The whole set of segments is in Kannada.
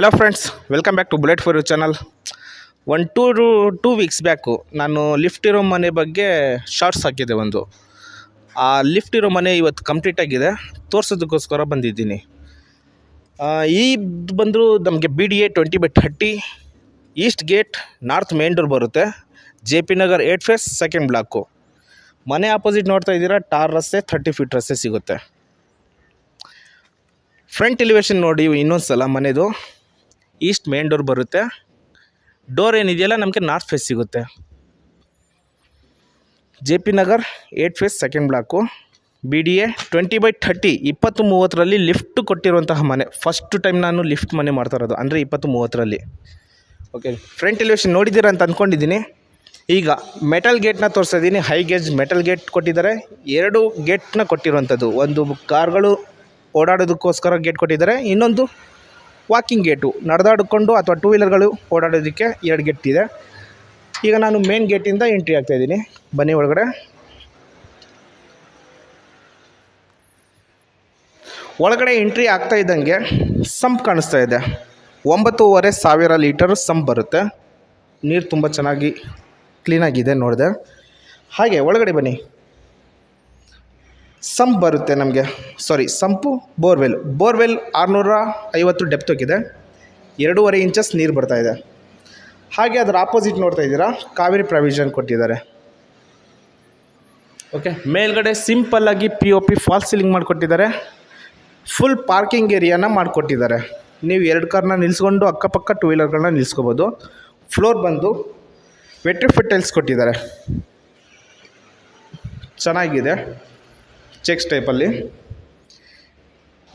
Hello friends, welcome back to bullet for you channel. 2 weeks back ನಾನು ಲಿಫ್ಟ್ ಇರೋ ಮನೆ ಬಗ್ಗೆ ಶಾರ್ಟ್ಸ್ ಹಾಕಿದ್ದೆ ಒಂದು. ಆ ಲಿಫ್ಟ್ ಇರೋ ಮನೆ ಇವತ್ತು ಕಂಪ್ಲೀಟ್ ಆಗಿದೆ, ತೋರಿಸೋದಕ್ಕೋಸ್ಕರ ಬಂದಿದ್ದೀನಿ. ಈ ಬಂದರೂ ನಮಗೆ BDA 20/30 East gate north main door ಬರುತ್ತೆ. JP Nagar 8 phase second block. ಮನೆ ಆಪೋಸಿಟ್ ನೋಡ್ತಾ ಇದ್ದೀರಾ, ಟಾರ್ ರಸ್ತೆ 30 ಫೀಟ್ ರಸ್ತೆ ಸಿಗುತ್ತೆ. ಫ್ರಂಟ್ ಎಲಿವೇಶನ್ ನೋಡಿ ಇನ್ನೊಂದು ಸಲ. ಮನೆದು ಈಸ್ಟ್ ಮೇನ್ ಡೋರ್ ಬರುತ್ತೆ. ಡೋರ್ ಏನಿದೆಯಲ್ಲ ನಮಗೆ ನಾರ್ತ್ ಫೇಸ್ ಸಿಗುತ್ತೆ. JP Nagar 8 phase second block. BDA 20/30 20-30ರಲ್ಲಿ ಲಿಫ್ಟ್ ಕೊಟ್ಟಿರುವಂತಹ ಮನೆ. ಫಸ್ಟ್ ಟೈಮ್ ನಾನು ಲಿಫ್ಟ್ ಮನೆ ಮಾಡ್ತಾ ಇರೋದು, ಅಂದರೆ 20-30ರಲ್ಲಿ. ಓಕೆ, ಫ್ರಂಟ್ ಎಲಿವೇಶನ್ ನೋಡಿದ್ದೀರಾ ಅಂತ ಅಂದ್ಕೊಂಡಿದ್ದೀನಿ. ಈಗ ಮೆಟಲ್ ಗೇಟ್ನ ತೋರಿಸ್ತಾ ಇದ್ದೀನಿ. ಹೈ ಗೇಜ್ ಮೆಟಲ್ ಗೇಟ್ ಕೊಟ್ಟಿದ್ದಾರೆ. 2 ಗೇಟ್ನ ಕೊಟ್ಟಿರುವಂಥದ್ದು. ಒಂದು ಕಾರ್ಗಳು ಓಡಾಡೋದಕ್ಕೋಸ್ಕರ ಗೇಟ್ ಕೊಟ್ಟಿದ್ದಾರೆ, ಇನ್ನೊಂದು ವಾಕಿಂಗ್ ಗೇಟು, ನಡೆದಾಡಿಕೊಂಡು ಅಥವಾ 2 ವೀಲರ್ಗಳು ಓಡಾಡೋದಕ್ಕೆ 2 ಗೇಟ್ ಇದೆ. ಈಗ ನಾನು ಮೇನ್ ಗೇಟಿಂದ ಎಂಟ್ರಿ ಆಗ್ತಾಯಿದ್ದೀನಿ. ಬನ್ನಿ ಒಳಗಡೆ. ಎಂಟ್ರಿ ಆಗ್ತಾ ಇದ್ದಂಗೆ ಸಂಪ್ ಕಾಣಿಸ್ತಾ ಇದೆ. 9,500 ಲೀಟರ್ ಸಂಪ್ ಬರುತ್ತೆ. ನೀರು ತುಂಬ ಚೆನ್ನಾಗಿ ಕ್ಲೀನಾಗಿದೆ ನೋಡಿದೆ. ಹಾಗೆ ಒಳಗಡೆ ಬನ್ನಿ. ಸಂಪ್ ಬರುತ್ತೆ ನಮಗೆ, ಸಂಪು ಬೋರ್ವೆಲ್ 650 ಡೆಪ್ತ್ ಹೋಗಿದೆ. 2.5 ಇಂಚಸ್ ನೀರು ಬರ್ತಾಯಿದೆ. ಹಾಗೆ ಅದರ ಆಪೋಸಿಟ್ ನೋಡ್ತಾ ಇದ್ದೀರಾ, ಕಾವೇರಿ ಪ್ರಾವಿಷನ್ ಕೊಟ್ಟಿದ್ದಾರೆ. ಓಕೆ, ಮೇಲ್ಗಡೆ ಸಿಂಪಲ್ಲಾಗಿ POP ಫಾಲ್ಸ್ ಸೀಲಿಂಗ್ ಮಾಡಿಕೊಟ್ಟಿದ್ದಾರೆ. ಫುಲ್ ಪಾರ್ಕಿಂಗ್ ಏರಿಯಾನ ಮಾಡಿಕೊಟ್ಟಿದ್ದಾರೆ. ನೀವು 2 ಕಾರ್ನ ನಿಲ್ಲಿಸ್ಕೊಂಡು ಅಕ್ಕಪಕ್ಕ 2 ವೀಲರ್ಗಳನ್ನ ನಿಲ್ಲಿಸ್ಕೋಬೋದು. ಫ್ಲೋರ್ ಬಂದು ವೆಟ್ರಿಫಿಟ್ ಟೈಲ್ಸ್ ಕೊಟ್ಟಿದ್ದಾರೆ, ಚೆನ್ನಾಗಿದೆ, ಚೆಕ್ಸ್ ಟೈಪಲ್ಲಿ.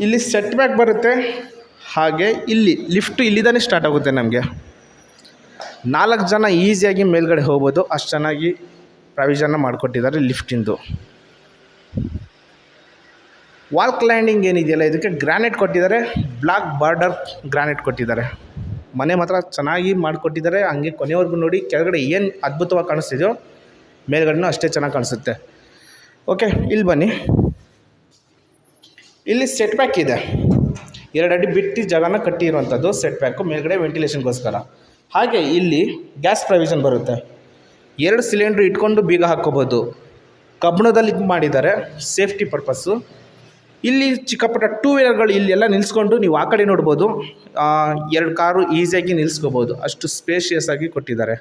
ಇಲ್ಲಿ ಸೆಟ್ ಬ್ಯಾಕ್ ಬರುತ್ತೆ. ಹಾಗೆ ಇಲ್ಲಿ ಲಿಫ್ಟು ಇಲ್ಲಿಂದನೇ ಸ್ಟಾರ್ಟ್ ಆಗುತ್ತೆ. ನಮಗೆ 4 ಜನ ಈಸಿಯಾಗಿ ಮೇಲ್ಗಡೆ ಹೋಗ್ಬೋದು, ಅಷ್ಟು ಚೆನ್ನಾಗಿ ಪ್ರಾವಿಷನ್ನ ಮಾಡಿಕೊಟ್ಟಿದ್ದಾರೆ ಲಿಫ್ಟಿಂದು. ವಾಲ್ ಕ್ಲೈಂಡಿಂಗ್ ಏನಿದೆಯಲ್ಲ, ಇದಕ್ಕೆ ಗ್ರಾನೈಟ್ ಕೊಟ್ಟಿದ್ದಾರೆ. ಬ್ಲಾಕ್ ಬಾರ್ಡರ್ ಗ್ರಾನೈಟ್ ಕೊಟ್ಟಿದ್ದಾರೆ. ಮನೆ ಮಾತ್ರ ಚೆನ್ನಾಗಿ ಮಾಡಿಕೊಟ್ಟಿದ್ದಾರೆ. ಹಂಗೆ ಕೊನೆವರೆಗೂ ನೋಡಿ. ಕೆಳಗಡೆ ಏನು ಅದ್ಭುತವಾಗಿ ಕಾಣಿಸ್ತಿದೆಯೋ ಮೇಲ್ಗಡೆನೂ ಅಷ್ಟೇ ಚೆನ್ನಾಗಿ ಕಾಣಿಸುತ್ತೆ. ಓಕೆ, ಇಲ್ಲಿ ಬನ್ನಿ. ಇಲ್ಲಿ ಸೆಟ್ ಬ್ಯಾಕ್ ಇದೆ. 2 ಅಡಿ ಬಿಟ್ಟು ಜಾಗನ ಕಟ್ಟಿರುವಂಥದ್ದು ಸೆಟ್ ಬ್ಯಾಕು, ಮೇಲ್ಗಡೆ ವೆಂಟಿಲೇಷನ್ಗೋಸ್ಕರ. ಹಾಗೆ ಇಲ್ಲಿ ಗ್ಯಾಸ್ ಪ್ರಾವಿಷನ್ ಬರುತ್ತೆ. 2 ಸಿಲಿಂಡ್ರ್ ಇಟ್ಕೊಂಡು ಬೀಗ ಹಾಕ್ಕೋಬೋದು. ಕಬ್ಬಿಣದಲ್ಲಿ ಮಾಡಿದ್ದಾರೆ, ಸೇಫ್ಟಿ ಪರ್ಪಸ್ಸು. ಇಲ್ಲಿ ಚಿಕ್ಕಪುಟ್ಟ 2 ವೀಲರ್ಗಳು ಇಲ್ಲೆಲ್ಲ ನಿಲ್ಲಿಸ್ಕೊಂಡು ನೀವು ಆ ಕಡೆ ನೋಡ್ಬೋದು. 2 ಕಾರು ಈಸಿಯಾಗಿ ನಿಲ್ಲಿಸ್ಕೋಬೋದು, ಅಷ್ಟು ಸ್ಪೇಷಿಯಸ್ ಆಗಿ ಕೊಟ್ಟಿದ್ದಾರೆ.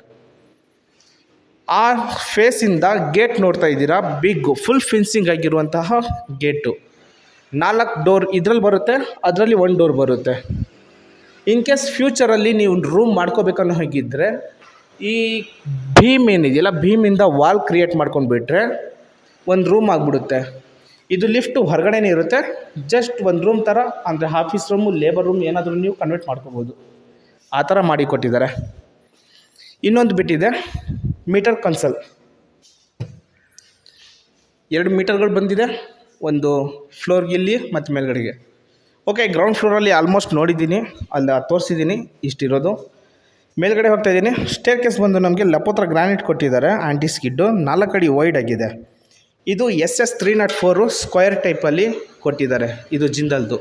ಆ ಫೇಸಿಂದ ಗೇಟ್ ನೋಡ್ತಾ ಇದ್ದೀರಾ, ಬಿಗ್ ಫುಲ್ ಫಿನ್ಸಿಂಗ್ ಆಗಿರುವಂತಹ ಗೇಟು. 4 ಡೋರ್ ಇದರಲ್ಲಿ ಬರುತ್ತೆ, ಅದರಲ್ಲಿ 1 ಡೋರ್ ಬರುತ್ತೆ. ಇನ್ ಕೇಸ್ ಫ್ಯೂಚರಲ್ಲಿ ನೀವು ರೂಮ್ ಮಾಡ್ಕೋಬೇಕನ್ನೋ ಹಾಗಿದ್ದರೆ ಈ ಭೀಮ್ ಏನಿದೆಯಲ್ಲ, ಭೀಮಿಂದ ವಾಲ್ ಕ್ರಿಯೇಟ್ ಮಾಡ್ಕೊಂಡು ಬಿಟ್ಟರೆ ಒಂದು ರೂಮ್ ಆಗಿಬಿಡುತ್ತೆ. ಇದು ಲಿಫ್ಟು ಹೊರಗಡೆನೇ ಇರುತ್ತೆ. ಜಸ್ಟ್ ಒಂದು ರೂಮ್ ಥರ, ಅಂದರೆ ಆಫೀಸ್ ರೂಮು, ಲೇಬರ್ ರೂಮ್ ಏನಾದರೂ ನೀವು ಕನ್ವರ್ಟ್ ಮಾಡ್ಕೋಬೋದು. ಆ ಥರ ಮಾಡಿ ಕೊಟ್ಟಿದ್ದಾರೆ. ಇನ್ನೊಂದು ಬಿಟ್ಟಿದೆ, ಮೀಟರ್ ಕನ್ಸಲ್. 2 ಮೀಟರ್ಗಳು ಬಂದಿದೆ, ಒಂದು ಫ್ಲೋರ್ಗೆ ಇಲ್ಲಿ ಮತ್ತು ಮೇಲ್ಗಡೆಗೆ. ಓಕೆ, ಗ್ರೌಂಡ್ ಫ್ಲೋರಲ್ಲಿ ಆಲ್ಮೋಸ್ಟ್ ನೋಡಿದ್ದೀನಿ, ಅಲ್ಲಿ ತೋರಿಸಿದ್ದೀನಿ. ಇಷ್ಟಿರೋದು. ಮೇಲ್ಗಡೆ ಹೋಗ್ತಾ ಇದ್ದೀನಿ. ಸ್ಟೇರ್ ಕೇಸ್ ಬಂದು ನಮಗೆ ಲಪೋತ್ರ ಗ್ರಾನೈಟ್ ಕೊಟ್ಟಿದ್ದಾರೆ. ಆಂಟಿ ಸ್ಕಿಡ್ಡು 4 ಅಡಿ ವೈಡ್ ಆಗಿದೆ. ಇದು SS 304 ಸ್ಕ್ವೇರ್ ಟೈಪಲ್ಲಿ ಕೊಟ್ಟಿದ್ದಾರೆ. ಇದು ಜಿಂದಾಲ್ದು.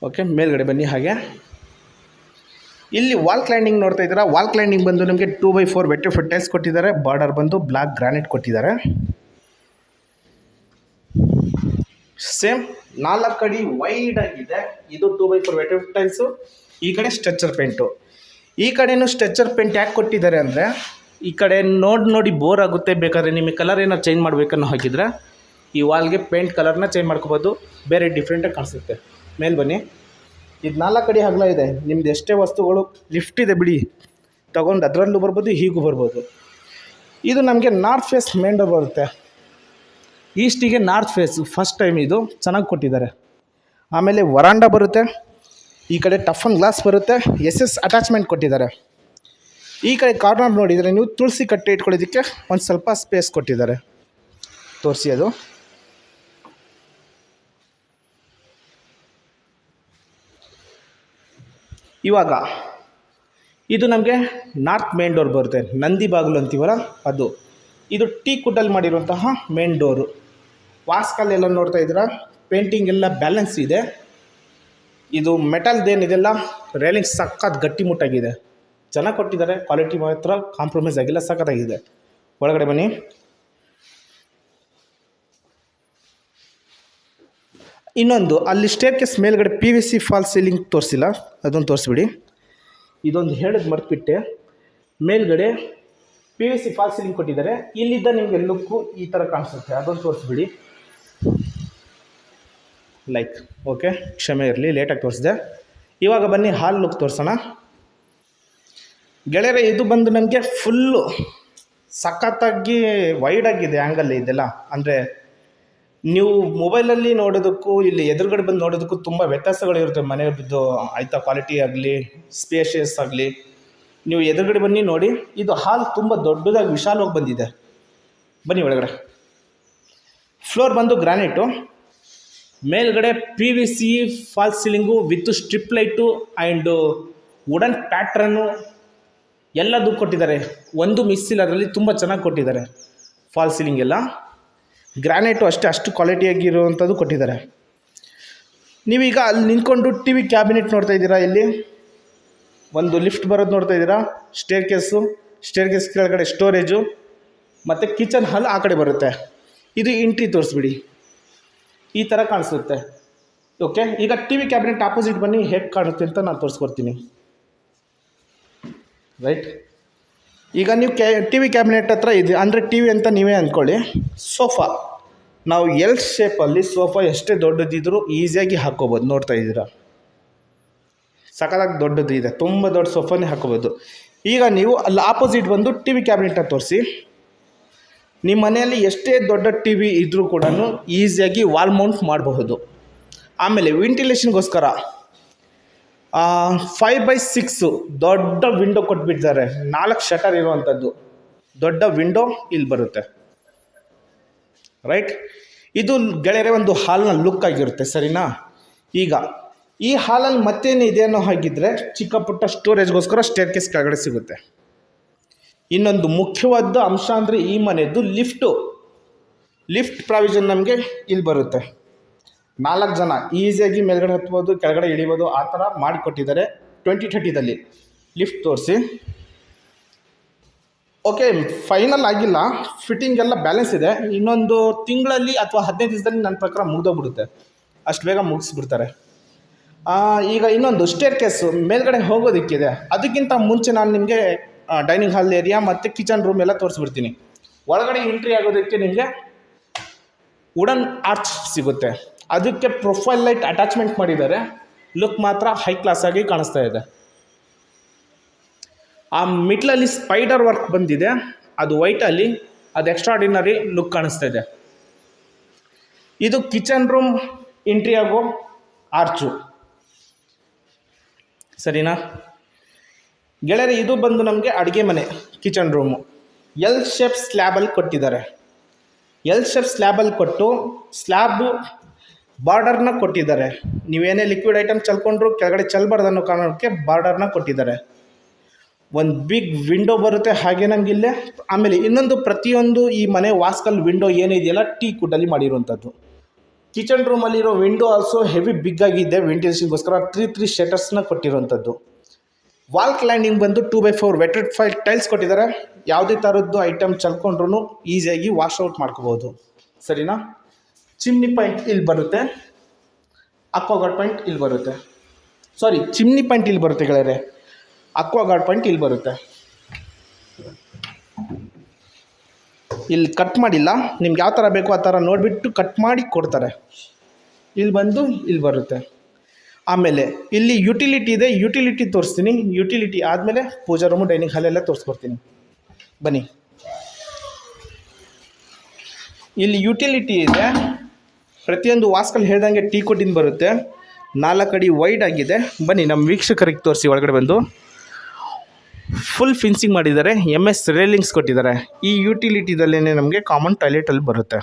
ಓಕೆ, ಮೇಲ್ಗಡೆ ಬನ್ನಿ. ಹಾಗೆ ಇಲ್ಲಿ ವಾಲ್ ಕ್ಲೈಂಡಿಂಗ್ ನೋಡ್ತಾ ಇದ್ದೀರಾ. ವಾಲ್ ಕ್ಲೈಂಡಿಂಗ್ ಬಂದು ನಮಗೆ 2x4 ವೆಟ್ರಿಫಿಟ್ ಟೈಲ್ಸ್ ಕೊಟ್ಟಿದ್ದಾರೆ. ಬಾರ್ಡರ್ ಬಂದು ಬ್ಲಾಕ್ ಗ್ರಾನೈಟ್ ಕೊಟ್ಟಿದ್ದಾರೆ. ಸೇಮ್ 4 ಅಡಿ ವೈಡ್ ಆಗಿದೆ. ಇದು 2x4 ವೆಟ್ರಿಫಿಟ್ ಟೈಲ್ಸು. ಈ ಕಡೆ ಸ್ಟ್ರೆಚರ್ ಪೇಂಟು. ಈ ಕಡೆಯೂ ಸ್ಟ್ರೆಚರ್ ಪೇಂಟ್ ಯಾಕೆ ಕೊಟ್ಟಿದ್ದಾರೆ ಅಂದರೆ, ಈ ಕಡೆ ನೋಡಿ ಬೋರ್ ಆಗುತ್ತೆ. ಬೇಕಾದ್ರೆ ನಿಮಗೆ ಕಲರ್ ಏನಾರು ಚೇಂಜ್ ಮಾಡಬೇಕನ್ನೋ ಹಾಕಿದ್ರೆ ಈ ವಾಲ್ಗೆ ಪೇಂಟ್ ಕಲರ್ನ ಚೇಂಜ್ ಮಾಡ್ಕೋಬೋದು, ಬೇರೆ ಡಿಫ್ರೆಂಟಾಗಿ ಕಾಣಿಸುತ್ತೆ. ಮೇಲೆ ಬನ್ನಿ. ಇದು 4 ಅಡಿ ಅಗಲ ಇದೆ. ನಿಮ್ದು ಎಷ್ಟೇ ವಸ್ತುಗಳು ಲಿಫ್ಟ್ ಇದೆ ಬಿಡಿ, ತೊಗೊಂಡು ಅದರಲ್ಲೂ ಬರ್ಬೋದು, ಹೀಗೂ ಬರ್ಬೋದು. ಇದು ನಮಗೆ ನಾರ್ತ್ ಫೇಸ್ ಮೇನ್ ಡೋರ್ ಬರುತ್ತೆ. ಈಸ್ಟಿಗೆ ನಾರ್ತ್ ಫೇಸ್ ಫಸ್ಟ್ ಟೈಮ್ ಇದು ಚೆನ್ನಾಗಿ ಕೊಟ್ಟಿದ್ದಾರೆ. ಆಮೇಲೆ ವರಾಂಡ ಬರುತ್ತೆ. ಈ ಕಡೆ ಟಫನ್ ಗ್ಲಾಸ್ ಬರುತ್ತೆ. SS ಅಟ್ಯಾಚ್ಮೆಂಟ್ ಕೊಟ್ಟಿದ್ದಾರೆ. ಈ ಕಡೆ ಕಾರ್ನರ್ ನೋಡಿದರೆ ನೀವು ತುಳಸಿ ಕಟ್ಟೆ ಇಟ್ಕೊಳ್ಳೋದಕ್ಕೆ ಒಂದು ಸ್ವಲ್ಪ ಸ್ಪೇಸ್ ಕೊಟ್ಟಿದ್ದಾರೆ. ತೋರಿಸಿ ಅದು. ಇವಾಗ ಇದು ನಮಗೆ ನಾರ್ತ್ ಮೇನ್ ಡೋರ್ ಬರುತ್ತೆ. ನಂದಿ ಬಾಗಿಲು ಅಂತೀವಲ್ಲ ಅದು. ಇದು ಟೀ ಕುಡ್ಡಲ್ಲಿ ಮಾಡಿರುವಂತಹ ಮೇನ್ ಡೋರು. ವಾಸ್ಕಲ್ಲೆಲ್ಲ ನೋಡ್ತಾ ಇದ್ದೀರಾ, ಪೇಂಟಿಂಗ್ ಎಲ್ಲ ಬ್ಯಾಲೆನ್ಸ್ ಇದೆ. ಇದು ಮೆಟಲ್ದೇನಿದೆಲ್ಲ ರೇಲಿಂಗ್ ಸಖತ್ ಗಟ್ಟಿಮುಟ್ಟಾಗಿದೆ, ಚೆನ್ನಾಗಿ ಕೊಟ್ಟಿದ್ದಾರೆ. ಕ್ವಾಲಿಟಿ ಮಾತ್ರ ಕಾಂಪ್ರಮೈಸ್ ಆಗಿಲ್ಲ, ಸಖತ್ತಾಗಿದೆ. ಒಳಗಡೆ ಬನ್ನಿ. ಇನ್ನೊಂದು ಅಲ್ಲಿ ಸ್ಟೇರ್ಕೇಸ್ ಮೇಲ್ಗಡೆ PVC ಫಾಲ್ಸ್ ಸೀಲಿಂಗ್ ತೋರಿಸಿಲ್ಲ, ಅದೊಂದು ತೋರಿಸ್ಬಿಡಿ. ಇದೊಂದು ಹೇಳೋದು ಮರ್ತ್ಬಿಟ್ಟೆ, ಮೇಲ್ಗಡೆ PVC ಫಾಲ್ಸ್ ಸೀಲಿಂಗ್ ಕೊಟ್ಟಿದ್ದಾರೆ. ಇಲ್ಲಿದ್ದ ನಿಮಗೆ ಲುಕ್ಕು ಈ ಥರ ಕಾಣಿಸುತ್ತೆ, ಅದೊಂದು ತೋರಿಸ್ಬಿಡಿ. ಲೈಕ್ ಓಕೆ, ಕ್ಷಮೆ ಇರಲಿ, ಲೇಟಾಗಿ ತೋರಿಸಿದೆ. ಇವಾಗ ಬನ್ನಿ ಹಾಲ್ ಲುಕ್ ತೋರಿಸೋಣ ಗೆಳೆಯರೆ. ಇದು ಬಂದು ನನಗೆ ಫುಲ್ಲು ಸಖತ್ತಾಗಿ ವೈಡಾಗಿದೆ ಆ್ಯಂಗಲ್ ಇದೆಲ್ಲ. ಅಂದರೆ ನೀವು ಮೊಬೈಲಲ್ಲಿ ನೋಡೋದಕ್ಕೂ ಇಲ್ಲಿ ಎದುರುಗಡೆ ಬಂದು ನೋಡೋದಕ್ಕೂ ತುಂಬ ವ್ಯತ್ಯಾಸಗಳಿರುತ್ತೆ. ಮನೆಯದ್ದು ಆಯಿತಾ, ಕ್ವಾಲಿಟಿ ಆಗಲಿ, ಸ್ಪೇಷಿಯಸ್ ಆಗಲಿ. ನೀವು ಎದುರುಗಡೆ ಬನ್ನಿ ನೋಡಿ, ಇದು ಹಾಲ್ ತುಂಬ ದೊಡ್ಡದಾಗಿ ವಿಶಾಲವಾಗಿ ಬಂದಿದೆ. ಬನ್ನಿ ಒಳಗಡೆ. ಫ್ಲೋರ್ ಬಂದು ಗ್ರಾನೈಟು, ಮೇಲ್ಗಡೆ PVC false ceiling with strip light and wooden ಪ್ಯಾಟ್ರನ್ನು ಎಲ್ಲದೂ ಕೊಟ್ಟಿದ್ದಾರೆ. ಒಂದು ಮಿಸ್ ಇಲ್ಲ, ಅದರಲ್ಲಿ ತುಂಬ ಚೆನ್ನಾಗಿ ಕೊಟ್ಟಿದ್ದಾರೆ. ಫಾಲ್ಸ್ ಸೀಲಿಂಗ್ ಎಲ್ಲ ಗ್ರಾನೈಟು ಅಷ್ಟು ಕ್ವಾಲಿಟಿಯಾಗಿರುವಂಥದ್ದು ಕೊಟ್ಟಿದ್ದಾರೆ. ನೀವೀಗ ಅಲ್ಲಿ ನಿಂತ್ಕೊಂಡು TV ಕ್ಯಾಬಿನೆಟ್ ನೋಡ್ತಾ ಇದ್ದೀರಾ. ಇಲ್ಲಿ ಒಂದು ಲಿಫ್ಟ್ ಬರೋದು ನೋಡ್ತಾ ಇದ್ದೀರಾ. ಸ್ಟೇರ್ಕೇಸ್ ಕೆಳಗಡೆ ಸ್ಟೋರೇಜು ಮತ್ತು ಕಿಚನ್ ಹಾಲ್ ಆ ಕಡೆ ಬರುತ್ತೆ. ಇದು ಎಂಟ್ರಿ ತೋರಿಸ್ಬಿಡಿ, ಈ ಥರ ಕಾಣಿಸುತ್ತೆ. ಓಕೆ, ಈಗ TV ಕ್ಯಾಬಿನೆಟ್ ಆಪೋಸಿಟ್ ಬನ್ನಿ, ಹೇಗೆ ಕಾಣುತ್ತೆ ಅಂತ ನಾನು ತೋರಿಸ್ಕೊಡ್ತೀನಿ. ರೈಟ್, ಈಗ ನೀವು TV ಕ್ಯಾಬಿನೆಟ್ ಹತ್ರ ಇದೆ ಅಂದರೆ TV ಅಂತ ನೀವೇ ಅಂದ್ಕೊಳ್ಳಿ. ಸೋಫಾ, ನಾವು ಎಲ್ ಶೇಪಲ್ಲಿ ಸೋಫಾ ಎಷ್ಟೇ ದೊಡ್ಡದಿದ್ದರೂ ಈಸಿಯಾಗಿ ಹಾಕ್ಕೋಬೋದು. ನೋಡ್ತಾ ಇದ್ದೀರಾ, ಸಖತ್ತಾಗಿ ದೊಡ್ಡದು ಇದೆ, ತುಂಬ ದೊಡ್ಡ ಸೋಫಾನೇ ಹಾಕ್ಕೋಬೋದು. ಈಗ ನೀವು ಅಲ್ಲಿ ಆಪೋಸಿಟ್ ಬಂದು TV ಕ್ಯಾಬಿನೆಟನ್ನು ತೋರಿಸಿ. ನಿಮ್ಮ ಮನೆಯಲ್ಲಿ ಎಷ್ಟೇ ದೊಡ್ಡ TV ಇದ್ದರೂ ಕೂಡ ಈಸಿಯಾಗಿ ವಾಲ್ ಮೌಂಟ್ ಮಾಡಬಹುದು. ಆಮೇಲೆ ವೆಂಟಿಲೇಷನ್ಗೋಸ್ಕರ 5x6 ದೊಡ್ಡ ವಿಂಡೋ ಕೊಟ್ಬಿಟ್ಟಿದ್ದಾರೆ. 4 ಶಟರ್ ಇರುವಂಥದ್ದು ದೊಡ್ಡ ವಿಂಡೋ ಇಲ್ಲಿ ಬರುತ್ತೆ. ರೈಟ್, ಇದು ಗೆಳೆಯರೆ ಒಂದು ಹಾಲ್ನ ಲುಕ್ ಆಗಿರುತ್ತೆ, ಸರಿನಾ? ಈಗ ಈ ಹಾಲಲ್ಲಿ ಮತ್ತೇನಿದೆ ಅನ್ನೋ ಹಾಗಿದ್ರೆ ಚಿಕ್ಕ ಪುಟ್ಟ ಸ್ಟೋರೇಜ್ಗೋಸ್ಕರ ಸ್ಟೇರ್ಕೇಸ್ ಕೆಳಗಡೆ ಸಿಗುತ್ತೆ. ಇನ್ನೊಂದು ಮುಖ್ಯವಾದ ಅಂಶ ಅಂದರೆ ಈ ಮನೆಯದ್ದು ಲಿಫ್ಟ್ ಪ್ರಾವಿಷನ್ ನಮಗೆ ಇಲ್ಲಿ ಬರುತ್ತೆ. 4 ಜನ ಈಸಿಯಾಗಿ ಮೇಲ್ಗಡೆ ಹತ್ಬೋದು, ಕೆಳಗಡೆ ಇಳಿಬೋದು, ಆ ಥರ ಮಾಡಿಕೊಟ್ಟಿದ್ದಾರೆ 2030ದಲ್ಲಿ. ಲಿಫ್ಟ್ ತೋರಿಸಿ. ಓಕೆ, ಫೈನಲ್ ಆಗಿಲ್ಲ, ಫಿಟ್ಟಿಂಗ್ ಎಲ್ಲ ಬ್ಯಾಲೆನ್ಸ್ ಇದೆ. ಇನ್ನೊಂದು ತಿಂಗಳಲ್ಲಿ ಅಥವಾ 15 ದಿವಸದಲ್ಲಿ ನನ್ನ ಪ್ರಕಾರ ಮುಗಿದೋಗ್ಬಿಡುತ್ತೆ, ಅಷ್ಟು ಬೇಗ ಮುಗಿಸ್ಬಿಡ್ತಾರೆ. ಈಗ ಇನ್ನೊಂದು ಸ್ಟೇರ್ಕೇಸು ಮೇಲ್ಗಡೆ ಹೋಗೋದಕ್ಕಿದೆ. ಅದಕ್ಕಿಂತ ಮುಂಚೆ ನಾನು ನಿಮಗೆ ಡೈನಿಂಗ್ ಹಾಲ್ ಏರಿಯಾ ಮತ್ತು ಕಿಚನ್ ರೂಮ್ ಎಲ್ಲ ತೋರಿಸ್ಬಿಡ್ತೀನಿ. ಒಳಗಡೆ ಎಂಟ್ರಿ ಆಗೋದಕ್ಕೆ ನಿಮಗೆ ವುಡನ್ ಆರ್ಚ್ ಸಿಗುತ್ತೆ. ಅದಕ್ಕೆ ಪ್ರೊಫೈಲ್ ಲೈಟ್ ಅಟ್ಯಾಚ್ಮೆಂಟ್ ಮಾಡಿದ್ದಾರೆ. ಲುಕ್ ಮಾತ್ರ ಹೈ ಕ್ಲಾಸ್ ಆಗಿ ಕಾಣಿಸ್ತಾ ಇದೆ. ಆ ಮಿಡ್ಲಲ್ಲಿ ಸ್ಪೈಡರ್ ವರ್ಕ್ ಬಂದಿದೆ, ಅದು ವೈಟಲ್ಲಿ, ಅದು ಎಕ್ಸ್ಟ್ರಾಡಿನರಿ ಲುಕ್ ಕಾಣಿಸ್ತಾ ಇದೆ. ಇದು ಕಿಚನ್ ರೂಮ್ ಎಂಟ್ರಿ ಆಗೋ ಆರ್ಚು, ಸರಿನಾ ಗೆಳೆಯರೆ? ಇದು ಬಂದು ನಮಗೆ ಅಡುಗೆ ಮನೆ ಕಿಚನ್ ರೂಮು. ಎಲ್ ಶೇಪ್ ಸ್ಲ್ಯಾಬಲ್ಲಿ ಕೊಟ್ಟಿದ್ದಾರೆ. ಎಲ್ ಶೇಪ್ ಸ್ಲ್ಯಾಬಲ್ಲಿ ಕೊಟ್ಟು ಸ್ಲ್ಯಾಬು ಬಾರ್ಡರ್ನ ಕೊಟ್ಟಿದ್ದಾರೆ. ನೀವೇನೇ ಲಿಕ್ವಿಡ್ ಐಟಮ್ ಚಲ್ಕೊಂಡ್ರು ಕೆಳಗಡೆ ಚಲ್ಬಾರ್ದು ಅನ್ನೋ ಕಾರಣಕ್ಕೆ ಬಾರ್ಡರ್ನ ಕೊಟ್ಟಿದ್ದಾರೆ. ಒಂದು ಬಿಗ್ ವಿಂಡೋ ಬರುತ್ತೆ ಹಾಗೆ ನಮಗಿಲ್ಲೇ. ಆಮೇಲೆ ಇನ್ನೊಂದು, ಪ್ರತಿಯೊಂದು ಈ ಮನೆ ವಾಸ್ಕಲ್ ವಿಂಡೋ ಏನಿದೆಯಲ್ಲ ಟೀಕ್ ವುಡ್ಡಲ್ಲಿ ಮಾಡಿರುವಂಥದ್ದು. ಕಿಚನ್ ರೂಮಲ್ಲಿರೋ ವಿಂಡೋ ಆಲ್ಸೋ ಹೆವಿ ಬಿಗ್ ಆಗಿದೆ, ವೆಂಟಿಲೇಷನ್ಗೋಸ್ಕರ 3 ಶಟರ್ಸ್ನ ಕೊಟ್ಟಿರುವಂಥದ್ದು. ವಾಲ್ ಕ್ಲೈಂಡಿಂಗ್ ಬಂದು 2x4 ವೆಟೆಡ್ ಫೈಲ್ ಟೈಲ್ಸ್ ಕೊಟ್ಟಿದ್ದಾರೆ. ಯಾವುದೇ ಥರದ್ದು ಐಟಮ್ ಚಲ್ಕೊಂಡ್ರೂ ಈಸಿಯಾಗಿ ವಾಶ್ ಔಟ್ ಮಾಡ್ಕೋಬೋದು, ಸರಿನಾ? ಚಿಮ್ನಿ ಪಾಯಿಂಟ್ ಇಲ್ಲಿ ಬರುತ್ತೆ, ಅಕ್ವಾಗಾರ್ಡ್ ಪಾಯಿಂಟ್ ಇಲ್ಲಿ ಬರುತ್ತೆ. ಚಿಮ್ನಿ ಪಾಯಿಂಟ್ ಇಲ್ಲಿ ಬರುತ್ತೆ ಗೆಳೆಯರೆ, ಅಕ್ವಾಗಾರ್ಡ್ ಪಾಯಿಂಟ್ ಇಲ್ಲಿ ಬರುತ್ತೆ. ಇಲ್ಲಿ ಕಟ್ ಮಾಡಿಲ್ಲ, ನಿಮ್ಗೆ ಯಾವ ಥರ ಬೇಕೋ ಆ ಥರ ನೋಡಿಬಿಟ್ಟು ಕಟ್ ಮಾಡಿ ಕೊಡ್ತಾರೆ. ಇಲ್ಲಿ ಬಂದು ಇಲ್ಲಿ ಬರುತ್ತೆ. ಆಮೇಲೆ ಇಲ್ಲಿ ಯುಟಿಲಿಟಿ ಇದೆ, ಯುಟಿಲಿಟಿ ತೋರಿಸ್ತೀನಿ. ಯುಟಿಲಿಟಿ ಆದಮೇಲೆ ಪೂಜಾ ರೂಮು, ಡೈನಿಂಗ್ ಹಾಲೆಲ್ಲ ತೋರಿಸ್ಕೊಡ್ತೀನಿ. ಬನ್ನಿ, ಇಲ್ಲಿ ಯುಟಿಲಿಟಿ ಇದೆ. ಪ್ರತಿಯೊಂದು ವಾಸ್ಕಲ್ಲಿ ಹೇಳ್ದಂಗೆ ಟೀ ಕೊಟ್ಟಿನ ಬರುತ್ತೆ. 4 ಅಡಿ ವೈಡ್ ಆಗಿದೆ. ಬನ್ನಿ ನಮ್ಮ ವೀಕ್ಷಕರಿಗೆ ತೋರಿಸಿ. ಒಳಗಡೆ ಬಂದು ಫುಲ್ ಫಿನ್ಸಿಂಗ್ ಮಾಡಿದ್ದಾರೆ, MS ರೇಲಿಂಗ್ಸ್ ಕೊಟ್ಟಿದ್ದಾರೆ. ಈ ಯುಟಿಲಿಟಿದಲ್ಲೇ ನಮಗೆ ಕಾಮನ್ ಟಾಯ್ಲೆಟಲ್ಲಿ ಬರುತ್ತೆ.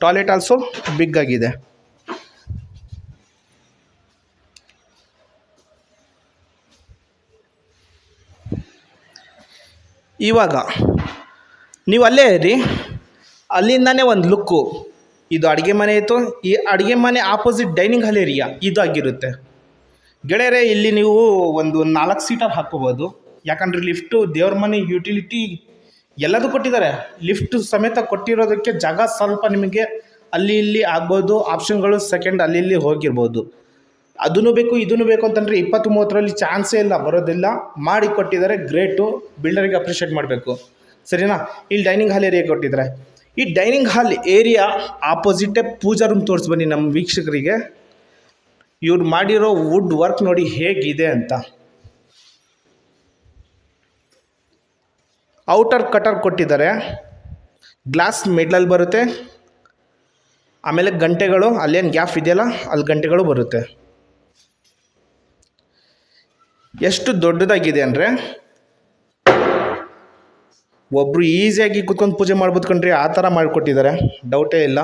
ಟಾಯ್ಲೆಟ್ ಆಲ್ಸೋ ಬಿಗ್ ಆಗಿದೆ. ಇವಾಗ ನೀವು ಅಲ್ಲೇ ಇರಿ, ಅಲ್ಲಿಂದಾನೇ ಒಂದು ಲುಕ್ಕು. ಇದು ಅಡುಗೆ ಮನೆ ಇತ್ತು, ಈ ಅಡುಗೆ ಮನೆ ಆಪೋಸಿಟ್ ಡೈನಿಂಗ್ ಹಾಲ್ ಏರಿಯಾ ಇದು ಆಗಿರುತ್ತೆ ಗೆಳೆಯರೇ. ಇಲ್ಲಿ ನೀವು ಒಂದು 4 ಸೀಟರ್ ಹಾಕ್ಕೋಬೋದು, ಯಾಕಂದರೆ ಲಿಫ್ಟು, ದೇವ್ರ ಮನೆ, ಯುಟಿಲಿಟಿ ಎಲ್ಲದೂ ಕೊಟ್ಟಿದ್ದಾರೆ. ಲಿಫ್ಟ್ ಸಮೇತ ಕೊಟ್ಟಿರೋದಕ್ಕೆ ಜಾಗ ಸ್ವಲ್ಪ ನಿಮಗೆ ಅಲ್ಲಿ ಇಲ್ಲಿ ಆಗ್ಬೋದು. ಆಪ್ಷನ್ಗಳು ಸೆಕೆಂಡ್ ಅಲ್ಲಿ ಇಲ್ಲಿ ಹೋಗಿರ್ಬೋದು. ಅದೂ ಬೇಕು ಇದೂ ಬೇಕು ಅಂತಂದರೆ 20-30ರಲ್ಲಿ ಚಾನ್ಸೇ ಇಲ್ಲ, ಬರೋದಿಲ್ಲ. ಮಾಡಿ ಕೊಟ್ಟಿದ್ದಾರೆ, ಗ್ರೇಟು. ಬಿಲ್ಡರಿಗೆ ಅಪ್ರಿಷಿಯೇಟ್ ಮಾಡಬೇಕು, ಸರಿನಾ. ಇಲ್ಲಿ ಡೈನಿಂಗ್ ಹಾಲ್ ಏರಿಯಾ ಕೊಟ್ಟಿದ್ದಾರೆ. ಈ ಡೈನಿಂಗ್ ಹಾಲ್ ಏರಿಯಾ ಆಪೋಸಿಟೇ ಪೂಜಾ ರೂಮ್ ತೋರಿಸ್ಬನ್ನಿ ನಮ್ಮ ವೀಕ್ಷಕರಿಗೆ. ಇವ್ರು ಮಾಡಿರೋ ವುಡ್ ವರ್ಕ್ ನೋಡಿ ಹೇಗಿದೆ ಅಂತ. ಔಟರ್ ಕಟರ್ ಕೊಟ್ಟಿದ್ದಾರೆ, ಗ್ಲಾಸ್ ಮಿಡ್ಲಲ್ಲಿ ಬರುತ್ತೆ. ಆಮೇಲೆ ಗಂಟೆಗಳು ಅಲ್ಲೇನು ಗ್ಯಾಪ್ ಇದೆಯಲ್ಲ ಅಲ್ಲಿ ಗಂಟೆಗಳು ಬರುತ್ತೆ. ಎಷ್ಟು ದೊಡ್ಡದಾಗಿದೆ ಅಂದರೆ ಒಬ್ಬರು ಈಸಿಯಾಗಿ ಕೂತ್ಕೊಂಡು ಪೂಜೆ ಮಾಡ್ಬೋದು ಕಣ್ರಿ, ಆ ಥರ ಮಾಡಿಕೊಟ್ಟಿದ್ದಾರೆ, ಡೌಟೇ ಇಲ್ಲ.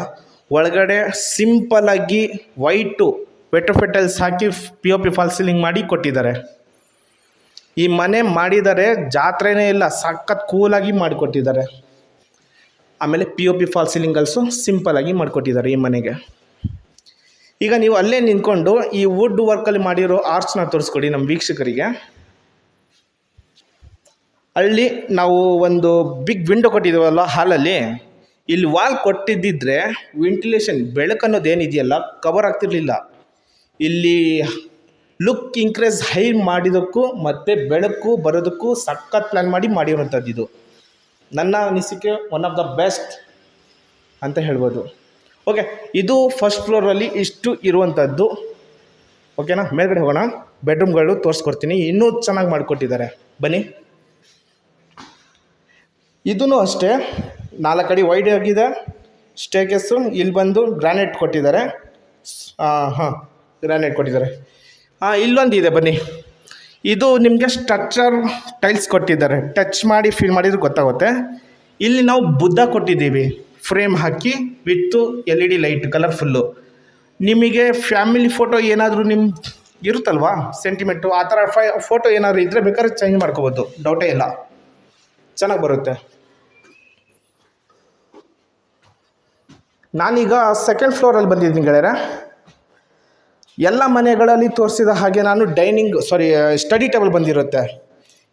ಒಳಗಡೆ ಸಿಂಪಲ್ಲಾಗಿ ವೈಟು ವೆಟ್ರೋಫೆಟಲ್ಸ್ ಹಾಕಿ POP ಫಾಲ್ ಸೀಲಿಂಗ್ ಮಾಡಿ ಕೊಟ್ಟಿದ್ದಾರೆ. ಈ ಮನೆ ಮಾಡಿದ್ದಾರೆ, ಜಾತ್ರೆನೇ ಇಲ್ಲ, ಸಖತ್ ಕೂಲಾಗಿ ಮಾಡಿಕೊಟ್ಟಿದ್ದಾರೆ. ಆಮೇಲೆ POP ಫಾಲ್ ಸೀಲಿಂಗ್ ಆಲ್ಸೋ ಸಿಂಪಲ್ಲಾಗಿ ಮಾಡಿಕೊಟ್ಟಿದ್ದಾರೆ ಈ ಮನೆಗೆ. ಈಗ ನೀವು ಅಲ್ಲೇ ನಿಂತ್ಕೊಂಡು ಈ ವುಡ್ ವರ್ಕಲ್ಲಿ ಮಾಡಿರೋ ಆರ್ಚ್ನ ತೋರಿಸ್ಕೊಡಿ ನಮ್ಮ ವೀಕ್ಷಕರಿಗೆ. ಅಲ್ಲಿ ನಾವು ಒಂದು ಬಿಗ್ ವಿಂಡೋ ಕೊಟ್ಟಿದ್ದೀವಲ್ಲ ಹಾಲಲ್ಲಿ, ಇಲ್ಲಿ ವಾಲ್ ಕೊಟ್ಟಿದ್ದಿದ್ರೆ ವೆಂಟಿಲೇಷನ್ ಬೆಳಕು ಅನ್ನೋದು ಏನಿದೆಯಲ್ಲ ಕವರ್ ಆಗ್ತಿರ್ಲಿಲ್ಲ. ಇಲ್ಲಿ ಲುಕ್ ಇನ್ಕ್ರೀಸ್ ಹೈ ಮಾಡಿದಕ್ಕೂ ಮತ್ತು ಬೆಳಕು ಬರೋದಕ್ಕೂ ಸಖತ್ ಪ್ಲ್ಯಾನ್ ಮಾಡಿರುವಂಥದ್ದು ಇದು. ನನ್ನ ಅನಿಸಿಕೆ ಒನ್ ಆಫ್ ದ ಬೆಸ್ಟ್ ಅಂತ ಹೇಳ್ಬೋದು. ಓಕೆ, ಇದು ಫಸ್ಟ್ ಫ್ಲೋರಲ್ಲಿ ಇಷ್ಟು ಇರುವಂಥದ್ದು. ಓಕೆನಾ, ಮೇಲ್ಗಡೆ ಹೋಗೋಣ. ಬೆಡ್ರೂಮ್ಗಳು ತೋರಿಸ್ಕೊಡ್ತೀನಿ, ಇನ್ನೂ ಚೆನ್ನಾಗಿ ಮಾಡಿಕೊಟ್ಟಿದ್ದಾರೆ, ಬನ್ನಿ. ಇದೂ ಅಷ್ಟೇ 4 ಅಡಿ ವೈಡ್ ಆಗಿದೆ ಸ್ಟೇರ್ಕೇಸು. ಇಲ್ಲಿ ಬಂದು ಗ್ರಾನೈಟ್ ಕೊಟ್ಟಿದ್ದಾರೆ. ಗ್ರಾನೈಟ್ ಕೊಟ್ಟಿದ್ದಾರೆ. ಇಲ್ಲೊಂದಿದೆ ಬನ್ನಿ. ಇದು ನಿಮಗೆ ಸ್ಟ್ರಕ್ಚರ್ ಟೈಲ್ಸ್ ಕೊಟ್ಟಿದ್ದಾರೆ, ಟಚ್ ಮಾಡಿ ಫೀಲ್ ಮಾಡಿದ್ರೆ ಗೊತ್ತಾಗುತ್ತೆ. ಇಲ್ಲಿ ನಾವು ಬುದ್ಧ ಕೊಟ್ಟಿದ್ದೀವಿ, ಫ್ರೇಮ್ ಹಾಕಿ ವಿತ್ತು LED ಲೈಟ್ ಕಲರ್ಫುಲ್ಲು. ನಿಮಗೆ ಫ್ಯಾಮಿಲಿ ಫೋಟೋ ಏನಾದರೂ ನಿಮ್ಮ ಇರುತ್ತಲ್ವಾ ಸೆಂಟಿಮೆಂಟು, ಆ ಥರ ಫೋಟೋ ಏನಾದರೂ ಇದ್ದರೆ ಬೇಕಾದ್ರೆ ಚೇಂಜ್ ಮಾಡ್ಕೋಬೋದು, ಡೌಟೇ ಇಲ್ಲ, ಚೆನ್ನಾಗಿ ಬರುತ್ತೆ. ನಾನೀಗ ಸೆಕೆಂಡ್ ಫ್ಲೋರಲ್ಲಿ ಬಂದಿದ್ದೀನಿ ಗೆಳೆಯರೆ. ಎಲ್ಲ ಮನೆಗಳಲ್ಲಿ ತೋರಿಸಿದ ಹಾಗೆ ನಾನು ಸ್ಟಡಿ ಟೇಬಲ್ ಬಂದಿರುತ್ತೆ.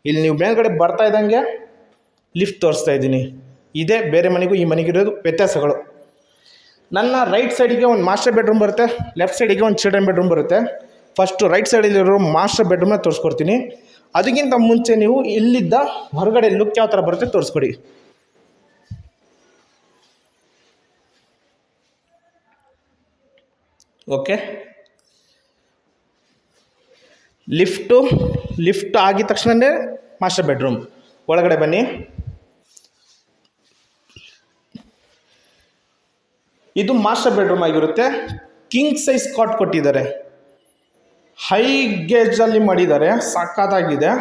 ಇಲ್ಲಿ ನೀವು ಮೇಲ್ಗಡೆ ಬರ್ತಾ ಇದ್ದಂಗೆ ಲಿಫ್ಟ್ ತೋರಿಸ್ತಾ ಇದ್ದೀನಿ. ಇದೇ ಬೇರೆ ಮನೆಗೂ ಈ ಮನೆಗಿರೋದು ವ್ಯತ್ಯಾಸಗಳು. ನನ್ನ ರೈಟ್ ಸೈಡಿಗೆ ಒಂದು ಮಾಸ್ಟರ್ ಬೆಡ್ರೂಮ್ ಬರುತ್ತೆ, ಲೆಫ್ಟ್ ಸೈಡಿಗೆ ಒಂದು ಚಿಲ್ಡ್ರನ್ ಬೆಡ್ರೂಮ್ ಬರುತ್ತೆ. ಫಸ್ಟು ರೈಟ್ ಸೈಡಲ್ಲಿರೋ ಮಾಸ್ಟರ್ ಬೆಡ್ರೂಮ್ನ ತೋರಿಸ್ಕೊಡ್ತೀನಿ. ಅದಕ್ಕಿಂತ ಮುಂಚೆ ನೀವು ಇಲ್ಲಿದ್ದ ಹೊರಗಡೆ ಲುಕ್ ಯಾವ ಥರ ಬರುತ್ತೆ ತೋರಿಸ್ಕೊಡಿ. ಓಕೆ, ಲಿಫ್ಟ್ ಆಗಿದ ತಕ್ಷಣವೇ ಮಾಸ್ಟರ್ ಬೆಡ್ರೂಮ್. ಒಳಗಡೆ ಬನ್ನಿ. ಇದು ಮಾಸ್ಟರ್ ಬೆಡ್ರೂಮ್ ಆಗಿರುತ್ತೆ. ಕಿಂಗ್ ಸೈಜ್ ಕಾಟ್ ಕೊಟ್ಟಿದ್ದಾರೆ, ಹೈ ಗೇಜಲ್ಲಿ ಮಾಡಿದ್ದಾರೆ, ಸಕ್ಕತ್ತಾಗಿದೆ.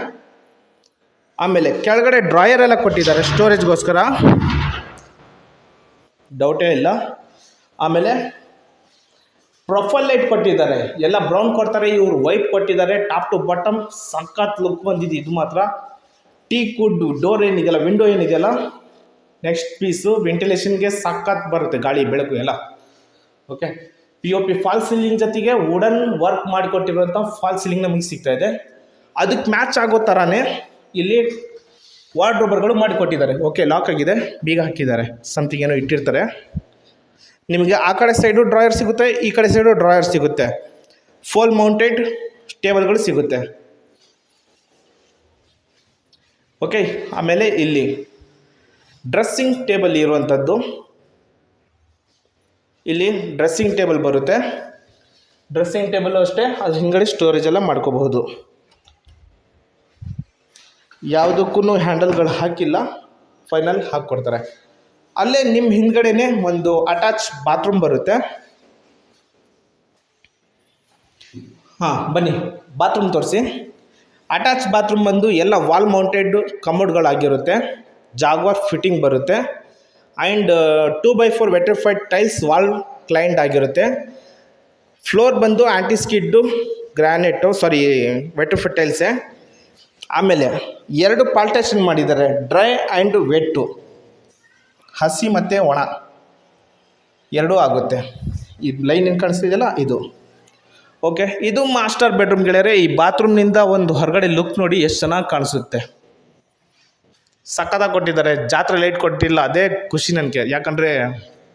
ಆಮೇಲೆ ಕೆಳಗಡೆ ಡ್ರಾಯರ್ ಎಲ್ಲ ಕೊಟ್ಟಿದ್ದಾರೆ ಸ್ಟೋರೇಜ್ಗೋಸ್ಕರ, ಡೌಟೇ ಇಲ್ಲ. ಆಮೇಲೆ ಪ್ರೊಫೈಲ್ ಲೈಟ್ ಕೊಟ್ಟಿದ್ದಾರೆ, ಎಲ್ಲ ಬ್ರೌನ್ ಕೊಡ್ತಾರೆ, ಇವರು ವೈಟ್ ಕೊಟ್ಟಿದ್ದಾರೆ. ಟಾಪ್ ಟು ಬಾಟಮ್ ಸಖತ್ ಲುಕ್ ಬಂದಿದೆ. ಇದು ಮಾತ್ರ ಟೀಕ್ ವುಡ್ ಡೋರ್ ಏನಿದೆಯಲ್ಲ, ವಿಂಡೋ ಏನಿದೆಯಲ್ಲ, ನೆಕ್ಸ್ಟ್ ಪೀಸು ವೆಂಟಿಲೇಷನ್ಗೆ ಸಖತ್ ಬರುತ್ತೆ, ಗಾಳಿ ಬೆಳಕು ಎಲ್ಲ. ಓಕೆ, POP ಫಾಲ್ ಸೀಲಿಂಗ್ ಜೊತೆಗೆ ವುಡನ್ ವರ್ಕ್ ಮಾಡಿಕೊಟ್ಟಿರುವಂಥ ಫಾಲ್ ಸೀಲಿಂಗ್ ನಮಗೆ ಸಿಗ್ತಾ ಇದೆ. ಅದಕ್ಕೆ ಮ್ಯಾಚ್ ಆಗೋ ಥರನೇ ಇಲ್ಲಿ ವಾರ್ಡ್ರೋಬರ್ಗಳು ಮಾಡಿಕೊಟ್ಟಿದ್ದಾರೆ. ಓಕೆ, ಲಾಕ್ ಆಗಿದೆ, ಬೀಗ ಹಾಕಿದ್ದಾರೆ, ಸಮಥಿಂಗ್ ಏನೋ ಇಟ್ಟಿರ್ತಾರೆ. ನಿಮಗೆ ಆ ಕಡೆ ಸೈಡು ಡ್ರಾಯರ್ ಸಿಗುತ್ತೆ, ಈ ಕಡೆ ಸೈಡು ಡ್ರಾಯರ್ ಸಿಗುತ್ತೆ. ಫೋಲ್ ಮೌಂಟೆಡ್ ಟೇಬಲ್ಗಳು ಸಿಗುತ್ತೆ. ಓಕೆ, ಆಮೇಲೆ ಇಲ್ಲಿ ಡ್ರೆಸ್ಸಿಂಗ್ ಟೇಬಲ್ ಇರುವಂಥದ್ದು, ಇಲ್ಲಿ ಡ್ರೆಸ್ಸಿಂಗ್ ಟೇಬಲ್ ಬರುತ್ತೆ. ಡ್ರೆಸ್ಸಿಂಗ್ ಟೇಬಲ್ಲು ಅಷ್ಟೇ, ಅದು ಹಿಂಗಡೆ ಸ್ಟೋರೇಜ್ ಎಲ್ಲ ಮಾಡ್ಕೋಬಹುದು. ಯಾವುದಕ್ಕೂ ಹ್ಯಾಂಡಲ್ಗಳು ಹಾಕಿಲ್ಲ, ಫೈನಲ್ ಹಾಕ್ಕೊಡ್ತಾರೆ. ಅಲ್ಲೇ ನಿಮ್ಮ ಹಿಂದ್ಗಡೆನೇ ಒಂದು ಅಟ್ಯಾಚ್ ಬಾತ್ರೂಮ್ ಬರುತ್ತೆ. ಬನ್ನಿ ಬಾತ್ರೂಮ್ ತೋರಿಸಿ. ಅಟ್ಯಾಚ್ ಬಾತ್ರೂಮ್ ಬಂದು ಎಲ್ಲ ವಾಲ್ ಮೌಂಟೆಡ್ ಕಮೋಡ್ಗಳಾಗಿರುತ್ತೆ, ಜಾಗ್ವಾರ್ ಫಿಟ್ಟಿಂಗ್ ಬರುತ್ತೆ. And 2x4 vitrified tiles wall client ಆಗಿರುತ್ತೆ. ಫ್ಲೋರ್ ಬಂದು ಆ್ಯಂಟಿಸ್ಕಿಡ್ಡು ವೆಟ್ರಿಫೈಡ್ ಟೈಲ್ಸೇ. ಆಮೇಲೆ 2 ಪಾರ್ಟೇಷನ್ ಮಾಡಿದ್ದಾರೆ, ಡ್ರೈ ಆ್ಯಂಡ್ ವೆಟ್ಟು. ಹಸಿ ಮತ್ತು ಒಣ ಎರಡೂ ಆಗುತ್ತೆ. ಈ ಲೈನ್ ಏನು ಕಾಣಿಸ್ತಿದೆಯಲ್ಲ ಇದು. ಓಕೆ, ಇದು ಮಾಸ್ಟರ್ ಬೆಡ್ರೂಮ್ ಗೆಳೆಯರೆ. ಈ ಬಾತ್ರೂಮ್ನಿಂದ ಒಂದು ಹೊರಗಡೆ ಲುಕ್ ನೋಡಿ ಎಷ್ಟು ಚೆನ್ನಾಗಿ ಕಾಣಿಸುತ್ತೆ. ಸಕ್ಕತ್ತಾಗಿ ಕೊಟ್ಟಿದ್ದಾರೆ. ಜಾತ್ರೆ ಲೈಟ್ ಕೊಟ್ಟಿಲ್ಲ, ಅದೇ ಖುಷಿ ನನಗೆ. ಯಾಕಂದರೆ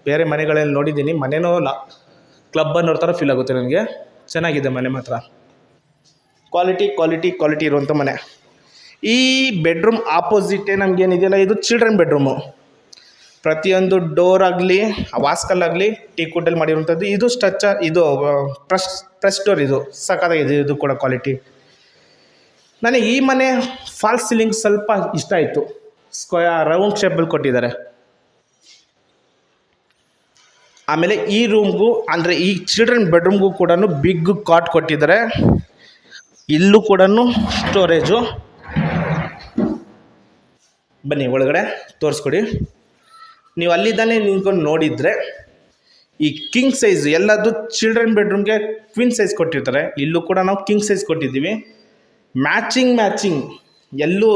ಬೇರೆ ಮನೆಗಳಲ್ಲಿ ನೋಡಿದ್ದೀನಿ, ಮನೆನೂ ಕ್ಲಬ್ ಅನ್ನೋರ ಥರ ಫೀಲ್ ಆಗುತ್ತೆ ನನಗೆ. ಚೆನ್ನಾಗಿದೆ ಮನೆ ಮಾತ್ರ. ಕ್ವಾಲಿಟಿ ಇರುವಂಥ ಮನೆ. ಈ ಬೆಡ್ರೂಮ್ ಆಪೋಸಿಟೇ ನಮಗೇನಿದೆಯಲ್ಲ, ಇದು ಚಿಲ್ಡ್ರನ್ ಬೆಡ್ರೂಮು. ಪ್ರತಿಯೊಂದು ಡೋರ್ ಆಗಲಿ, ವಾಸ್ಕಲ್ಲಾಗಲಿ ಟೀಕುಡ್ಡಲ್ಲಿ ಮಾಡಿರುವಂಥದ್ದು. ಇದು ಇದು ಪ್ರೆಸ್ ಡೋರ್. ಇದು ಸಕ್ಕತ್ತಾಗಿದೆ, ಇದು ಕೂಡ ಕ್ವಾಲಿಟಿ. ನನಗೆ ಈ ಮನೆ ಫಾಲ್ಸ್ ಸೀಲಿಂಗ್ ಸ್ವಲ್ಪ ಇಷ್ಟ ಆಯಿತು. ರೌಂಡ್ ಶೇಪಲ್ಲಿ ಕೊಟ್ಟಿದ್ದಾರೆ. ಆಮೇಲೆ ಈ ರೂಮ್ಗೂ ಅಂದರೆ ಈ ಚಿಲ್ಡ್ರನ್ ಬೆಡ್ರೂಮ್ಗೂ ಕೂಡ ಬಿಗ್ ಕಾಟ್ ಕೊಟ್ಟಿದ್ದಾರೆ. ಇಲ್ಲೂ ಕೂಡ ಸ್ಟೋರೇಜು. ಬನ್ನಿ ಒಳಗಡೆ ತೋರಿಸ್ಕೊಡಿ. ನೀವು ಅಲ್ಲಿದ್ದಾನೆ ನಿಂತ್ಕೊಂಡು ನೋಡಿದರೆ ಈ ಕಿಂಗ್ ಸೈಜ್ ಎಲ್ಲದು ಚಿಲ್ಡ್ರನ್ ಬೆಡ್ರೂಮ್ಗೆ ಕ್ವೀನ್ ಸೈಜ್ ಕೊಟ್ಟಿರ್ತಾರೆ. ಇಲ್ಲೂ ಕೂಡ ನಾವು ಕಿಂಗ್ ಸೈಜ್ ಕೊಟ್ಟಿದ್ದೀವಿ. ಮ್ಯಾಚಿಂಗ್ ಎಲ್ಲೂ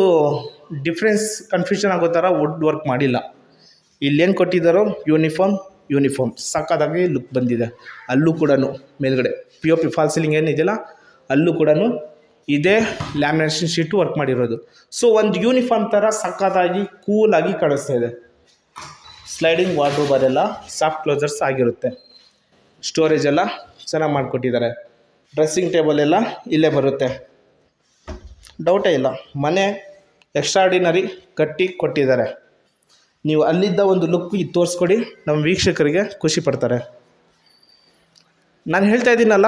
ಡಿಫ್ರೆನ್ಸ್ ಕನ್ಫ್ಯೂಷನ್ ಆಗೋ ಥರ ವುಡ್ ವರ್ಕ್ ಮಾಡಿಲ್ಲ. ಇಲ್ಲೇನು ಕೊಟ್ಟಿದ್ದಾರೋ ಯೂನಿಫಾರ್ಮ್ ಸಕ್ಕತ್ತಾಗಿ ಲುಕ್ ಬಂದಿದೆ. ಅಲ್ಲೂ ಕೂಡ ಮೇಲ್ಗಡೆ POP ಫಾಲ್ ಸೀಲಿಂಗ್ ಏನಿದೆಯಲ್ಲ, ಅಲ್ಲೂ ಕೂಡ ಇದೇ ಲ್ಯಾಮಿನೇಷನ್ ಶೀಟು ವರ್ಕ್ ಮಾಡಿರೋದು. ಸೊ ಒಂದು ಯೂನಿಫಾರ್ಮ್ ಥರ ಸಕ್ಕತ್ತಾಗಿ ಕೂಲಾಗಿ ಕಾಣಿಸ್ತಾ ಇದೆ. ಸ್ಲೈಡಿಂಗ್ ವಾರ್ಡ್ರೋಬ್ ಅದೆಲ್ಲ ಸಾಫ್ಟ್ ಕ್ಲೋಸರ್ಸ್ ಆಗಿರುತ್ತೆ. ಸ್ಟೋರೇಜ್ ಎಲ್ಲ ಚೆನ್ನಾಗಿ ಮಾಡಿಕೊಟ್ಟಿದ್ದಾರೆ. ಡ್ರೆಸ್ಸಿಂಗ್ ಟೇಬಲ್ ಎಲ್ಲ ಇಲ್ಲೇ ಬರುತ್ತೆ, ಡೌಟೇ ಇಲ್ಲ. ಮನೆ ಎಕ್ಸ್ಟ್ರಾರ್ಡಿನರಿ ಕಟ್ಟಿ ಕೊಟ್ಟಿದ್ದಾರೆ. ನೀವು ಅಲ್ಲಿದ್ದ ಒಂದು ಲುಕ್ ಇದು ತೋರಿಸ್ಕೊಡಿ, ನಮ್ಮ ವೀಕ್ಷಕರಿಗೆ ಖುಷಿ ಪಡ್ತಾರೆ. ನಾನು ಹೇಳ್ತಾ ಇದ್ದೀನಲ್ಲ,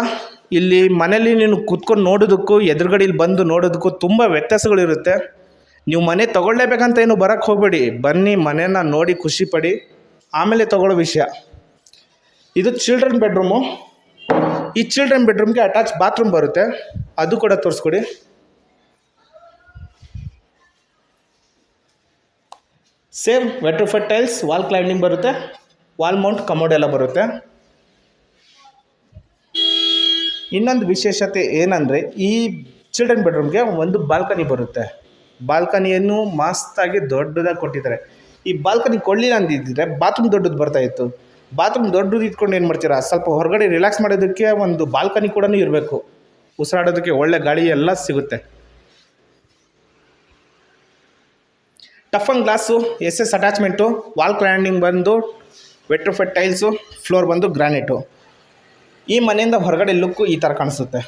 ಇಲ್ಲಿ ಮನೇಲಿ ನೀನು ಕೂತ್ಕೊಂಡು ನೋಡೋದಕ್ಕೂ ಎದುರುಗಡೆಯಲ್ಲಿ ಬಂದು ನೋಡೋದಕ್ಕೂ ತುಂಬ ವ್ಯತ್ಯಾಸಗಳಿರುತ್ತೆ. ನೀವು ಮನೆ ತೊಗೊಳ್ಳೇಬೇಕಂತ ಏನು ಬರೋಕ್ಕೆ ಹೋಗಬೇಡಿ. ಬನ್ನಿ, ಮನೇನ ನೋಡಿ ಖುಷಿ ಪಡಿ, ಆಮೇಲೆ ತೊಗೊಳ್ಳೋ ವಿಷಯ. ಇದು ಚಿಲ್ಡ್ರನ್ ಬೆಡ್ರೂಮು. ಈ ಚಿಲ್ಡ್ರನ್ ಬೆಡ್ರೂಮ್ಗೆ ಅಟ್ಯಾಚ್ ಬಾತ್ರೂಮ್ ಬರುತ್ತೆ, ಅದು ಕೂಡ ತೋರಿಸ್ಕೊಡಿ. ಸೇಮ್ ವೆಟ್ರೋಫೈಡ್ ಟೈಲ್ಸ್, ವಾಲ್ ಕ್ಲೈಂಡಿಂಗ್ ಬರುತ್ತೆ, ವಾಲ್ ಮೌಂಟ್ ಕಮೋಡ್ ಎಲ್ಲ ಬರುತ್ತೆ. ಇನ್ನೊಂದು ವಿಶೇಷತೆ ಏನಂದರೆ ಈ ಚಿಲ್ಡ್ರನ್ ಬೆಡ್ರೂಮ್ಗೆ ಒಂದು ಬಾಲ್ಕನಿ ಬರುತ್ತೆ. ಬಾಲ್ಕನಿಯನ್ನು ಮಸ್ತಾಗಿ ದೊಡ್ಡದಾಗಿ ಕೊಟ್ಟಿದ್ದಾರೆ. ಈ ಬಾಲ್ಕನಿ ಕೊಡಲಿಲ್ಲ ಅಂದಿದ್ದರೆ ಬಾತ್ರೂಮ್ ದೊಡ್ಡದು ಬರ್ತಾಯಿತ್ತು. ಬಾತ್ರೂಮ್ ದೊಡ್ಡದು ಇಟ್ಕೊಂಡು ಏನು ಮಾಡ್ತೀರಾ, ಸ್ವಲ್ಪ ಹೊರಗಡೆ ರಿಲ್ಯಾಕ್ಸ್ ಮಾಡೋದಕ್ಕೆ ಒಂದು ಬಾಲ್ಕನಿ ಕೂಡ ಇರಬೇಕು. ಉಸಿರಾಡೋದಕ್ಕೆ ಒಳ್ಳೆ ಗಾಳಿ ಎಲ್ಲ ಸಿಗುತ್ತೆ. Toughen glass, SS attachment, wall cladding ಬಂದು ವೆಟ್ರೋಫೈಡ್ ಟೈಲ್ಸು, ಫ್ಲೋರ್ ಬಂದು ಗ್ರಾನೈಟು. ಈ ಮನೆಯಿಂದ ಹೊರಗಡೆ ಲುಕ್ಕು ಈ ಥರ ಕಾಣಿಸುತ್ತೆ.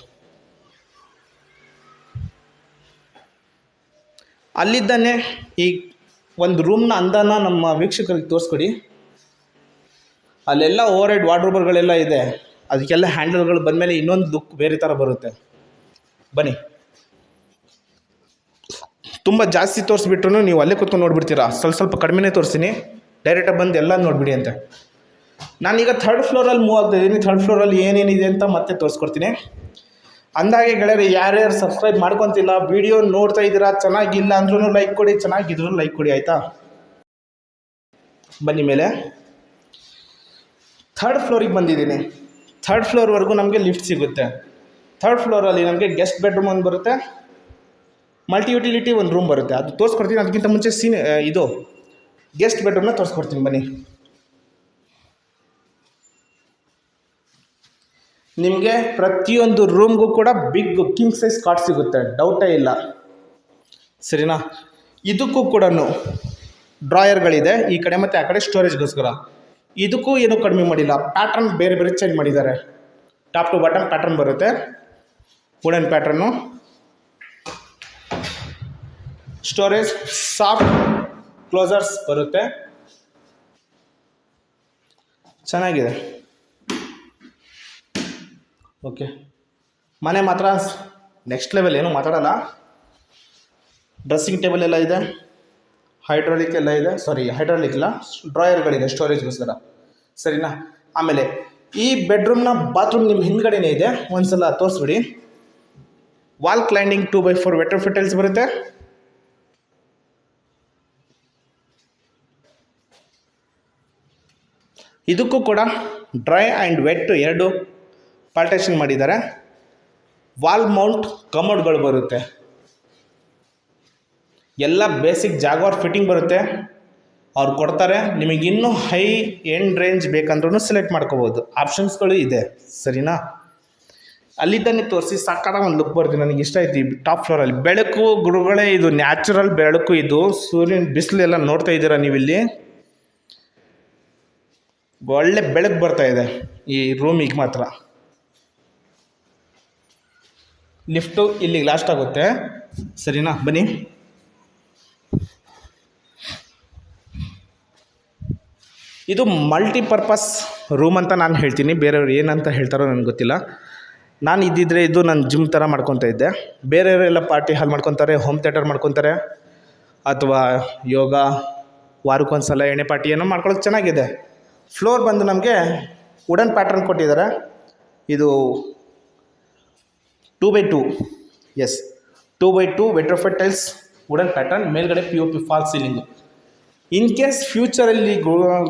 ಅಲ್ಲಿದ್ದಾನೆ ಈ ಒಂದು ರೂಮ್ನ ಅಂದನ ನಮ್ಮ ವೀಕ್ಷಕರಿಗೆ ತೋರಿಸ್ಕೊಡಿ. ಅಲ್ಲೆಲ್ಲ ಓವರ್ ಹೆಡ್ ವಾರ್ಡ್ರೋಬರ್ಗಳೆಲ್ಲ ಇದೆ, ಅದಕ್ಕೆಲ್ಲ ಹ್ಯಾಂಡಲ್ಗಳು ಬಂದಮೇಲೆ ಇನ್ನೊಂದು ಲುಕ್ ಬೇರೆ ಥರ ಬರುತ್ತೆ. ಬನ್ನಿ, ತುಂಬ ಜಾಸ್ತಿ ತೋರಿಸ್ಬಿಟ್ರು ನೀವು ಅಲ್ಲೇ ಕೂತ್ಕೊಂಡು ನೋಡಿಬಿಡ್ತೀರಾ. ಸ್ವಲ್ಪ ಕಡಿಮೆನೇ ತೋರಿಸ್ತೀನಿ, ಡೈರೆಕ್ಟಾಗಿ ಬಂದು ಎಲ್ಲ ನೋಡಿಬಿಡಿ ಅಂತ. ನಾನೀಗ 3rd ಫ್ಲೋರಲ್ಲಿ ಮೂವ್ ಆಗ್ತಾಯಿದ್ದೀನಿ. 3rd ಫ್ಲೋರಲ್ಲಿ ಏನೇನಿದೆ ಅಂತ ಮತ್ತೆ ತೋರಿಸ್ಕೊಡ್ತೀನಿ. ಅಂದಾಗೆ ಗೆಳೆಯರು, ಯಾರ್ಯಾರು ಸಬ್ಸ್ಕ್ರೈಬ್ ಮಾಡ್ಕೊತಿಲ್ಲ, ವಿಡಿಯೋ ನೋಡ್ತಾ ಇದ್ದೀರಾ, ಚೆನ್ನಾಗಿಲ್ಲ ಅಂದ್ರೂ ಲೈಕ್ ಕೊಡಿ, ಚೆನ್ನಾಗಿದ್ರು ಲೈಕ್ ಕೊಡಿ, ಆಯಿತಾ? ಬನ್ನಿ ಮೇಲೆ 3rd ಫ್ಲೋರಿಗೆ ಬಂದಿದ್ದೀನಿ. 3rd ಫ್ಲೋರ್ವರೆಗೂ ನಮಗೆ ಲಿಫ್ಟ್ ಸಿಗುತ್ತೆ. 3rd ಫ್ಲೋರಲ್ಲಿ ನಮಗೆ ಗೆಸ್ಟ್ ಬೆಡ್ರೂಮ್ ಒಂದು ಬರುತ್ತೆ, ಮಲ್ಟಿ ಯುಟಿಲಿಟಿ ಒಂದು ರೂಮ್ ಬರುತ್ತೆ. ಅದು ತೋರಿಸ್ಕೊಡ್ತೀನಿ. ಅದಕ್ಕಿಂತ ಮುಂಚೆ ಇದು ಗೆಸ್ಟ್ ಬೆಡ್ರೂಮ್ನ ತೋರಿಸ್ಕೊಡ್ತೀನಿ. ಬನ್ನಿ, ನಿಮಗೆ ಪ್ರತಿಯೊಂದು ರೂಮ್ಗೂ ಕೂಡ ಬಿಗ್ ಕಿಂಗ್ ಸೈಜ್ ಕಾಟ್ ಸಿಗುತ್ತೆ, ಡೌಟೇ ಇಲ್ಲ, ಸರಿನಾ? ಇದಕ್ಕೂ ಕೂಡ ಡ್ರಾಯರ್ಗಳಿದೆ ಈ ಕಡೆ ಮತ್ತು ಆ ಕಡೆ ಸ್ಟೋರೇಜ್ಗೋಸ್ಕರ. ಇದಕ್ಕೂ ಏನೂ ಕಡಿಮೆ ಮಾಡಿಲ್ಲ. ಪ್ಯಾಟ್ರನ್ ಬೇರೆ ಬೇರೆ ಚೇಂಜ್ ಮಾಡಿದ್ದಾರೆ. ಟಾಪ್ ಟು ಬಾಟಮ್ ಪ್ಯಾಟ್ರನ್ ಬರುತ್ತೆ, wooden pattern. Storage soft closers ಬರುತ್ತೆ, ಚೆನ್ನಾಗಿದೆ. ಓಕೆ, ಮನೆ ಮಾತ್ರ ನೆಕ್ಸ್ಟ್ ಲೆವೆಲ್, ಏನು ಮಾತಾಡೋಲ್ಲ. ಡ್ರೆಸ್ಸಿಂಗ್ ಟೇಬಲ್ ಎಲ್ಲ ಇದೆ, ಹೈಡ್ರಾಲಿಕ್ ಎಲ್ಲ ಇದೆ. ಹೈಡ್ರಾಲಿಕ್ ಇಲ್ಲ, ಡ್ರಾಯರ್ಗಳಿದೆ ಸ್ಟೋರೇಜ್ಗೋಸ್ಕರ, ಸರಿನಾ? ಆಮೇಲೆ ಈ ಬೆಡ್ರೂಮ್ನ ಬಾತ್ರೂಮ್ ನಿಮ್ಮ ಹಿಂದ್ಗಡೆನೇ ಇದೆ, ಒಂದು ಸಲ ತೋರಿಸ್ಬಿಡಿ. ವಾಲ್ ಕ್ಲೈಂಡಿಂಗ್ 2x4 ವೆಟ್ರೋಫೈಡ್ ಟೈಲ್ಸ್ ಬರುತ್ತೆ. ಇದಕ್ಕೂ ಕೂಡ ಡ್ರೈ ಆ್ಯಂಡ್ ವೆಟ್ ಎರಡು ಪಾರ್ಟೇಷನ್ ಮಾಡಿದ್ದಾರೆ. ವಾಲ್ ಮೌಂಟ್ ಕಮೋಡ್ಗಳು ಬರುತ್ತೆ, ಎಲ್ಲ ಬೇಸಿಕ್ ಜಾಗ್ವಾರ್ ಫಿಟ್ಟಿಂಗ್ ಬರುತ್ತೆ. ಅವ್ರು ಕೊಡ್ತಾರೆ. ನಿಮಗೆ ಇನ್ನೂ ಹೈ ಎಂಡ್ ರೇಂಜ್ ಬೇಕಂದ್ರೂ ಸೆಲೆಕ್ಟ್ ಮಾಡ್ಕೋಬೋದು, ಆಪ್ಷನ್ಸ್ಗಳು ಇದೆ. ಸರಿನಾ? ಅಲ್ಲಿದ್ದಾನೆ ತೋರಿಸಿ ಸಾಕಾದ ಒಂದು ಲುಕ್ ಬರ್ತೀನಿ. ನನಗೆ ಇಷ್ಟ ಆಯ್ತು ಈ ಟಾಪ್ ಫ್ಲೋರಲ್ಲಿ. ಬೆಳಕು ಗುರುಗಳೇ, ಇದು ನ್ಯಾಚುರಲ್ ಬೆಳಕು. ಇದು ಸೂರ್ಯನ ಬಿಸಿಲೆಲ್ಲ ನೋಡ್ತಾ ಇದ್ದೀರಾ ನೀವಿಲ್ಲಿ, ಒಳ್ಳೆ ಬೆಳಕು ಬರ್ತಾ ಇದೆ ಈ ರೂಮಿಗೆ ಮಾತ್ರ. ಲಿಫ್ಟು ಇಲ್ಲಿಗೆ ಲಾಸ್ಟ್ ಆಗುತ್ತೆ. ಸರಿನಾ? ಬನ್ನಿ. ಇದು ಮಲ್ಟಿಪರ್ಪಸ್ ರೂಮ್ ಅಂತ ನಾನು ಹೇಳ್ತೀನಿ, ಬೇರೆಯವ್ರು ಏನಂತ ಹೇಳ್ತಾರೋ ನನಗೆ ಗೊತ್ತಿಲ್ಲ. ನಾನು ಇದ್ದಿದ್ರೆ ಇದು ನಾನು ಜಿಮ್ ಥರ ಮಾಡ್ಕೊತಾ ಇದ್ದೆ. ಬೇರೆಯವರೆಲ್ಲ ಪಾರ್ಟಿ ಹಾಲ್ ಮಾಡ್ಕೊತಾರೆ, ಹೋಮ್ ಥಿಯೇಟರ್ ಮಾಡ್ಕೊತಾರೆ, ಅಥವಾ ಯೋಗ ವಾರಕ್ಕೊಂದ್ಸಲ ಎಣ್ಣೆ ಪಾರ್ಟಿ ಏನೋ ಮಾಡ್ಕೊಳ್ಳೋದು ಚೆನ್ನಾಗಿದೆ. ಫ್ಲೋರ್ ಬಂದು ನಮಗೆ ವುಡನ್ ಪ್ಯಾಟ್ರನ್ ಕೊಟ್ಟಿದ್ದಾರೆ. ಇದು 2x2, yes 2x2 vitrified tiles wooden pattern. ಮೇಲ್ಗಡೆ POP false ceiling. In case ಫ್ಯೂಚರಲ್ಲಿ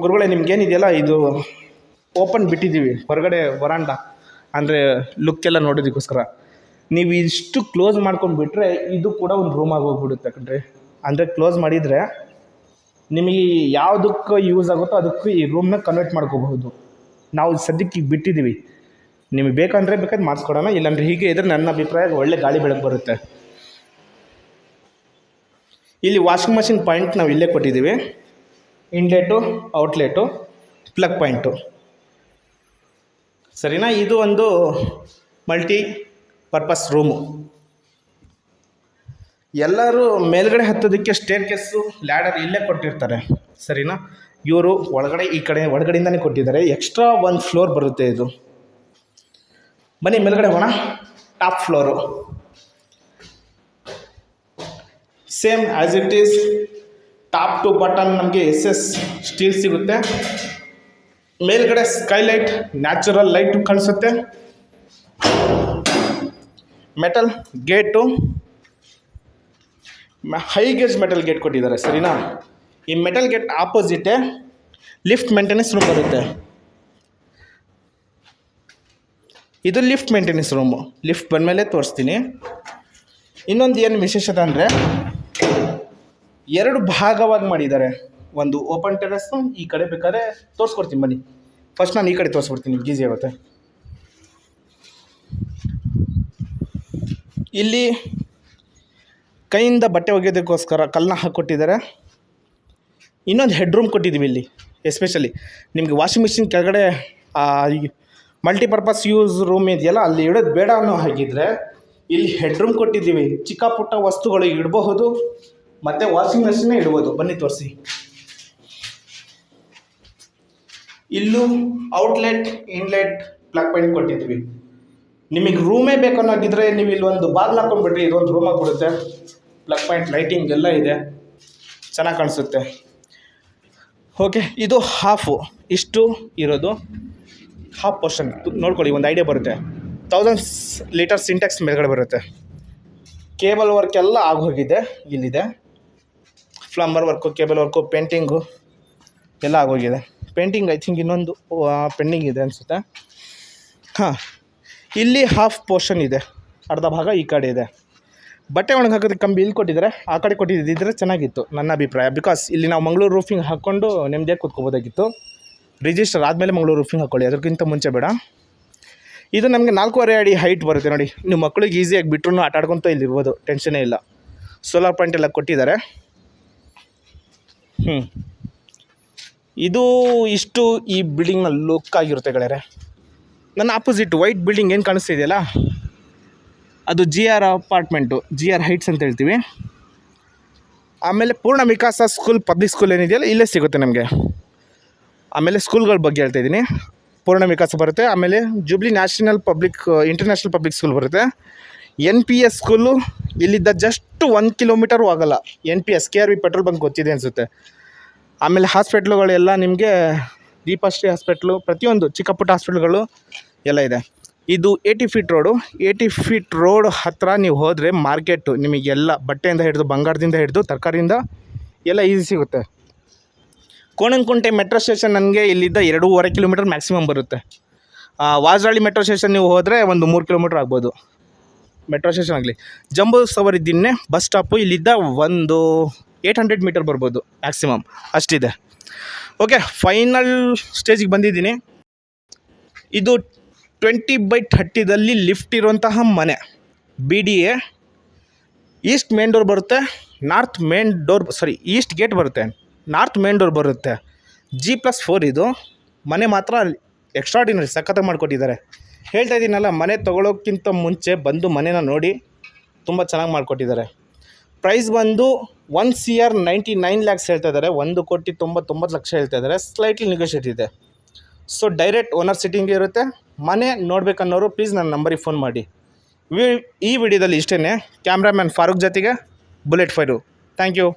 ಗುರುಗಳೇ ನಿಮ್ಗೇನಿದೆಯಲ್ಲ, ಇದು ಓಪನ್ ಬಿಟ್ಟಿದ್ದೀವಿ ಹೊರಗಡೆ ವರಾಂಡ, ಅಂದರೆ ಲುಕ್ಕೆಲ್ಲ ನೋಡೋದಕ್ಕೋಸ್ಕರ. ನೀವು ಇಷ್ಟು ಕ್ಲೋಸ್ ಮಾಡ್ಕೊಂಡು ಬಿಟ್ಟರೆ ಇದು ಕೂಡ ಒಂದು ರೂಮಾಗಿ ಹೋಗ್ಬಿಡುತ್ತೆ ಕಣ್ರಿ. ಅಂದರೆ ಕ್ಲೋಸ್ ಮಾಡಿದರೆ ನಿಮಗೆ ಯಾವುದಕ್ಕೆ ಯೂಸ್ ಆಗುತ್ತೋ ಅದಕ್ಕೆ ಈ ರೂಮ್ನ ಕನ್ವರ್ಟ್ ಮಾಡ್ಕೋಬಹುದು. ನಾವು ಸದ್ಯಕ್ಕೆ ಈಗ ಬಿಟ್ಟಿದ್ದೀವಿ, ನಿಮಗೆ ಬೇಕಂದರೆ ಬೇಕಾದ್ರೆ ಮಾಡಿಸ್ಕೊಡೋಣ, ಇಲ್ಲಾಂದರೆ ಹೀಗೆ ಇದ್ರೆ ನನ್ನ ಅಭಿಪ್ರಾಯ ಒಳ್ಳೆ ಗಾಳಿ ಬೆಳಕು ಬರುತ್ತೆ. ಇಲ್ಲಿ ವಾಷಿಂಗ್ ಮಷಿನ್ ಪಾಯಿಂಟ್ ನಾವು ಇಲ್ಲೇ ಕೊಟ್ಟಿದ್ದೀವಿ. ಇನ್ಲೆಟು, ಔಟ್ಲೆಟು, ಪ್ಲಗ್ ಪಾಯಿಂಟು. ಸರಿನಾ? ಇದು ಒಂದು ಮಲ್ಟಿ ಪರ್ಪಸ್ ರೂಮು. ಎಲ್ಲರೂ ಮೇಲ್ಗಡೆ ಹತ್ತೋದಕ್ಕೆ ಸ್ಟೇರ್ ಕೇಸು, ಲ್ಯಾಡರ್ ಇಲ್ಲೇ ಕೊಟ್ಟಿರ್ತಾರೆ. ಸರಿನಾ? ಇವರು ಒಳಗಡೆ ಈ ಕಡೆ ಒಳಗಡೆಯಿಂದನೇ ಕೊಟ್ಟಿದ್ದಾರೆ. ಎಕ್ಸ್ಟ್ರಾ ಒಂದು ಫ್ಲೋರ್ ಬರುತ್ತೆ ಇದು. ಬನ್ನಿ ಮೇಲ್ಗಡೆ ಹೋಗೋಣ. Top floor same as it is. Top to bottom ನಮಗೆ SS ಸ್ಟೀಲ್ ಸಿಗುತ್ತೆ. ಮೇಲ್ಗಡೆ ಸ್ಕೈಲೈಟ್, ನ್ಯಾಚುರಲ್ ಲೈಟು ಕಾಣಿಸುತ್ತೆ. Metal gate, high gauge metal gate ಕೊಟ್ಟಿದ್ದಾರೆ. ಸರಿನಾ? ಈ ಮೆಟಲ್ ಗೇಟ್ ಆಪೋಸಿಟೇ ಲಿಫ್ಟ್ ಮೇಂಟೆನೆನ್ಸ್ ರೂಮ್ ಬರುತ್ತೆ. ಇದು ಲಿಫ್ಟ್ ಮೇಂಟೆನೆನ್ಸ್ ರೂಮು. ಲಿಫ್ಟ್ ಬಂದಮೇಲೆ ತೋರಿಸ್ತೀನಿ. ಇನ್ನೊಂದು ಏನು ವಿಶೇಷತೆ ಅಂದರೆ, 2 ಭಾಗವಾಗಿ ಮಾಡಿದ್ದಾರೆ. ಒಂದು ಓಪನ್ ಟೆರೆಸ್ಸು, ಈ ಕಡೆ ಬೇಕಾದ್ರೆ ತೋರಿಸ್ಕೊಡ್ತೀನಿ ಬನ್ನಿ. ಫಸ್ಟ್ ನಾನು ಈ ಕಡೆ ತೋರಿಸ್ಬಿಡ್ತೀನಿ, ಈಸಿ ಆಗುತ್ತೆ. ಇಲ್ಲಿ ಕೈಯಿಂದ ಬಟ್ಟೆ ಒಗೆಯೋದಕ್ಕೋಸ್ಕರ ಕಲ್ಲನ್ನ ಹಾಕ್ಕೊಟ್ಟಿದ್ದಾರೆ. ಇನ್ನೊಂದು ಹೆಡ್ ರೂಮ್ ಕೊಟ್ಟಿದ್ದೀವಿ ಇಲ್ಲಿ. ಎಸ್ಪೆಷಲಿ ನಿಮಗೆ ವಾಷಿಂಗ್ ಮಿಷಿನ್ ಕೆಳಗಡೆ ಮಲ್ಟಿಪರ್ಪಸ್ ಯೂಸ್ ರೂಮ್ ಇದೆಯಲ್ಲ, ಅಲ್ಲಿ ಇಡೋದು ಬೇಡ ಅನ್ನೋ ಹಾಗಿದ್ರೆ ಇಲ್ಲಿ ಹೆಡ್ ರೂಮ್ ಕೊಟ್ಟಿದ್ದೀವಿ. ಚಿಕ್ಕ ಪುಟ್ಟ ವಸ್ತುಗಳು ಇಡಬಹುದು, ಮತ್ತು ವಾಷಿಂಗ್ ಮೆಷಿನ್ನೇ ಇಡ್ಬೋದು. ಬನ್ನಿ ತೋರಿಸಿ. ಇಲ್ಲೂ ಔಟ್ಲೆಟ್, ಇನ್ಲೆಟ್, ಪ್ಲಗ್ ಪಾಯಿಂಟ್ ಕೊಟ್ಟಿದ್ದೀವಿ. ನಿಮಗೆ ರೂಮೇ ಬೇಕು ಅನ್ನೋದಿದ್ರೆ ನೀವು ಇಲ್ಲಿ ಒಂದು ಬಾಗಿಲು ಹಾಕ್ಕೊಂಡ್ಬಿಟ್ರಿ, ಇದೊಂದು ರೂಮ್ ಆಗಿಬಿಡುತ್ತೆ. ಪ್ಲಗ್ ಪಾಯಿಂಟ್, ಲೈಟಿಂಗ್ ಎಲ್ಲ ಇದೆ, ಚೆನ್ನಾಗಿ ಕಾಣಿಸುತ್ತೆ. ಓಕೆ, ಇದು ಹಾಫು, ಇಷ್ಟು ಇರೋದು ಹಾಫ್ ಪೋರ್ಷನ್. ನೋಡ್ಕೊಳ್ಳಿ, ಒಂದು ಐಡಿಯಾ ಬರುತ್ತೆ. 1000 ಲೀಟರ್ ಸಿಂಟೆಕ್ಸ್ ಮೇಲ್ಗಡೆ ಬರುತ್ತೆ. ಕೇಬಲ್ ವರ್ಕ್ ಎಲ್ಲ ಆಗೋಗಿದೆ. ಇಲ್ಲಿದೆ plumber work, cable work, painting ಎಲ್ಲ ಆಗೋಗಿದೆ. ಪೇಂಟಿಂಗ್ ಐ ಥಿಂಕ್ ಇನ್ನೊಂದು ಪೆಂಡಿಂಗ್ ಇದೆ ಅನಿಸುತ್ತೆ. ಹಾಂ, ಇಲ್ಲಿ ಹಾಫ್ ಪೋರ್ಷನ್ ಇದೆ, ಅರ್ಧ ಭಾಗ ಈ ಕಡೆ ಇದೆ. ಬಟ್ಟೆ ಒಣಗಿ ಹಾಕೋದಕ್ಕೆ ಕಂಬಿ ಇಲ್ಲಿ ಕೊಟ್ಟಿದ್ದಾರೆ, ಆ ಕಡೆ ಕೊಟ್ಟಿದ್ದಿದ್ರೆ ಚೆನ್ನಾಗಿತ್ತು ನನ್ನ ಅಭಿಪ್ರಾಯ. ಬಿಕಾಸ್ ಇಲ್ಲಿ ನಾವು ಮಂಗಳೂರು ರೂಫಿಂಗ್ ಹಾಕ್ಕೊಂಡು ನೆಮ್ಮದಿಯಾಗಿ ಕೂತ್ಕೋಬೋದಾಗಿತ್ತು. ರಿಜಿಸ್ಟರ್ ಆದಮೇಲೆ ಮಂಗಳೂರು ರೂಫಿಂಗ್ ಹಾಕ್ಕೊಳ್ಳಿ, ಅದಕ್ಕಿಂತ ಮುಂಚೆ ಬೇಡ. ಇದು ನಮಗೆ 4.5 ಅಡಿ ಹೈಟ್ ಬರುತ್ತೆ ನೋಡಿ. ನೀವು ಮಕ್ಕಳಿಗೆ ಈಸಿಯಾಗಿ ಬಿಟ್ಟರು ಆಟ ಆಡ್ಕೊತ ಇಲ್ಲಿರ್ಬೋದು, ಟೆನ್ಷನೇ ಇಲ್ಲ. ಸೋಲಾರ್ ಪಾಯಿಂಟ್ ಎಲ್ಲ ಕೊಟ್ಟಿದ್ದಾರೆ. ಇದು ಇಷ್ಟು ಈ ಬಿಲ್ಡಿಂಗ್ನ ಲುಕ್ ಆಗಿರುತ್ತೆ ಗೆಳೆಯರೆ. ನನ್ನ ಆಪೋಸಿಟ್ ವೈಟ್ ಬಿಲ್ಡಿಂಗ್ ಏನು ಕಾಣಿಸ್ತಿದೆಯಲ್ಲ, ಅದು GR ಅಪಾರ್ಟ್ಮೆಂಟು, GR ಹೈಟ್ಸ್ ಅಂತ ಹೇಳ್ತೀವಿ. ಆಮೇಲೆ ಪೂರ್ಣ ವಿಕಾಸ ಸ್ಕೂಲ್, ಪಬ್ಲಿಕ್ ಸ್ಕೂಲ್ ಏನಿದೆಯಲ್ಲ ಇಲ್ಲೇ ಸಿಗುತ್ತೆ ನಮಗೆ. ಆಮೇಲೆ ಸ್ಕೂಲ್ಗಳ ಬಗ್ಗೆ ಹೇಳ್ತಾ ಇದ್ದೀನಿ. ಪೂರ್ಣ ವಿಕಾಸ ಬರುತ್ತೆ, ಆಮೇಲೆ ಜೂಬ್ಲಿ ಇಂಟರ್ನ್ಯಾಷನಲ್ ಪಬ್ಲಿಕ್ ಸ್ಕೂಲ್ ಬರುತ್ತೆ. NPS ಸ್ಕೂಲು ಇಲ್ಲಿದ್ದ ಜಸ್ಟ್ 1 ಕಿಲೋಮೀಟರು ಆಗಲ್ಲ. NPS KRV ಪೆಟ್ರೋಲ್ ಬಂಕ್ ಗೊತ್ತಿದೆ ಅನಿಸುತ್ತೆ. ಆಮೇಲೆ ಹಾಸ್ಪಿಟ್ಲುಗಳೆಲ್ಲ ನಿಮಗೆ ದೀಪಶ್ರೀ ಹಾಸ್ಪಿಟ್ಲು, ಪ್ರತಿಯೊಂದು ಚಿಕ್ಕ ಪುಟ್ಟ ಹಾಸ್ಪಿಟ್ಲ್ಗಳು ಎಲ್ಲ ಇದೆ. ಇದು 80 ಫೀಟ್ ರೋಡು. 80 ಫೀಟ್ ರೋಡ್ ಹತ್ತಿರ ನೀವು ಹೋದರೆ ಮಾರ್ಕೆಟು ನಿಮಗೆಲ್ಲ ಬಟ್ಟೆಯಿಂದ ಹಿಡಿದು, ಬಂಗಾರದಿಂದ ಹಿಡಿದು, ತರಕಾರಿಯಿಂದ ಎಲ್ಲ ಈಸಿ ಸಿಗುತ್ತೆ. ಕೋಣನಕುಂಟೆ ಮೆಟ್ರೋ ಸ್ಟೇಷನ್ ನನಗೆ ಇಲ್ಲಿದ್ದ 2.5 ಕಿಲೋಮೀಟರ್ ಮ್ಯಾಕ್ಸಿಮಮ್ ಬರುತ್ತೆ. ವಾಜರಾಳಿ ಮೆಟ್ರೋ ಸ್ಟೇಷನ್ ನೀವು ಹೋದರೆ ಒಂದು 3 ಕಿಲೋಮೀಟ್ರ್ ಆಗ್ಬೋದು. ಮೆಟ್ರೋ ಸ್ಟೇಷನ್ ಆಗಲಿ. ಜಂಬೂ ಸವಾರಿ ದಿನ್ನೆ ಬಸ್ ಸ್ಟಾಪು ಇಲ್ಲಿದ್ದ ಒಂದು 800 ಮೀಟರ್ ಬರ್ಬೋದು ಮ್ಯಾಕ್ಸಿಮಮ್, ಅಷ್ಟಿದೆ. ಓಕೆ, ಫೈನಲ್ ಸ್ಟೇಜಿಗೆ ಬಂದಿದ್ದೀನಿ. ಇದು 20/30ದಲ್ಲಿ ಲಿಫ್ಟ್ ಇರುವಂತಹ ಮನೆ. BDA. ಈಸ್ಟ್ ಮೇನ್ ಡೋರ್ ಬರುತ್ತೆ, ಈಸ್ಟ್ ಗೇಟ್ ಬರುತ್ತೆ, ನಾರ್ತ್ ಮೇನ್ ಡೋರ್ ಬರುತ್ತೆ. G+4 ಇದು. ಮನೆ ಮಾತ್ರ ಎಕ್ಸ್ಟ್ರಾಡಿನರಿ, ಸಖತ್ತಾಗಿ ಮಾಡಿಕೊಟ್ಟಿದ್ದಾರೆ. ಹೇಳ್ತಾ ಇದ್ದೀನಲ್ಲ, ಮನೆ ತೊಗೊಳೋಕ್ಕಿಂತ ಮುಂಚೆ ಬಂದು ಮನೆನ ನೋಡಿ, ತುಂಬ ಚೆನ್ನಾಗಿ ಮಾಡಿಕೊಟ್ಟಿದ್ದಾರೆ. ಪ್ರೈಸ್ ಬಂದು 1,99 lakhs ಹೇಳ್ತಾ ಇದ್ದಾರೆ, 1,99,00,000 ಹೇಳ್ತಾ ಇದ್ದಾರೆ. ಸ್ಲೈಟ್ಲಿ ನೆಗೋಷಿಯೇಟ್ ಇದೆ. ಸೊ ಡೈರೆಕ್ಟ್ ಓನರ್ ಸಿಟ್ಟಿಂಗ್ ಇರುತ್ತೆ. ಮನೆ ನೋಡ್ಬೇಕನ್ನೋರು ಪ್ಲೀಸ್ ನನ್ನ ನಂಬರಿಗೆ ಫೋನ್ ಮಾಡಿ. ಈ ವಿಡಿಯೋದಲ್ಲಿ ಇಷ್ಟೇ. ಕ್ಯಾಮ್ರಾಮ್ಯಾನ್ ಫಾರೂಕ್ ಜೊತೆಗೆ ಬುಲೆಟ್ ಫೈರು. Thank you.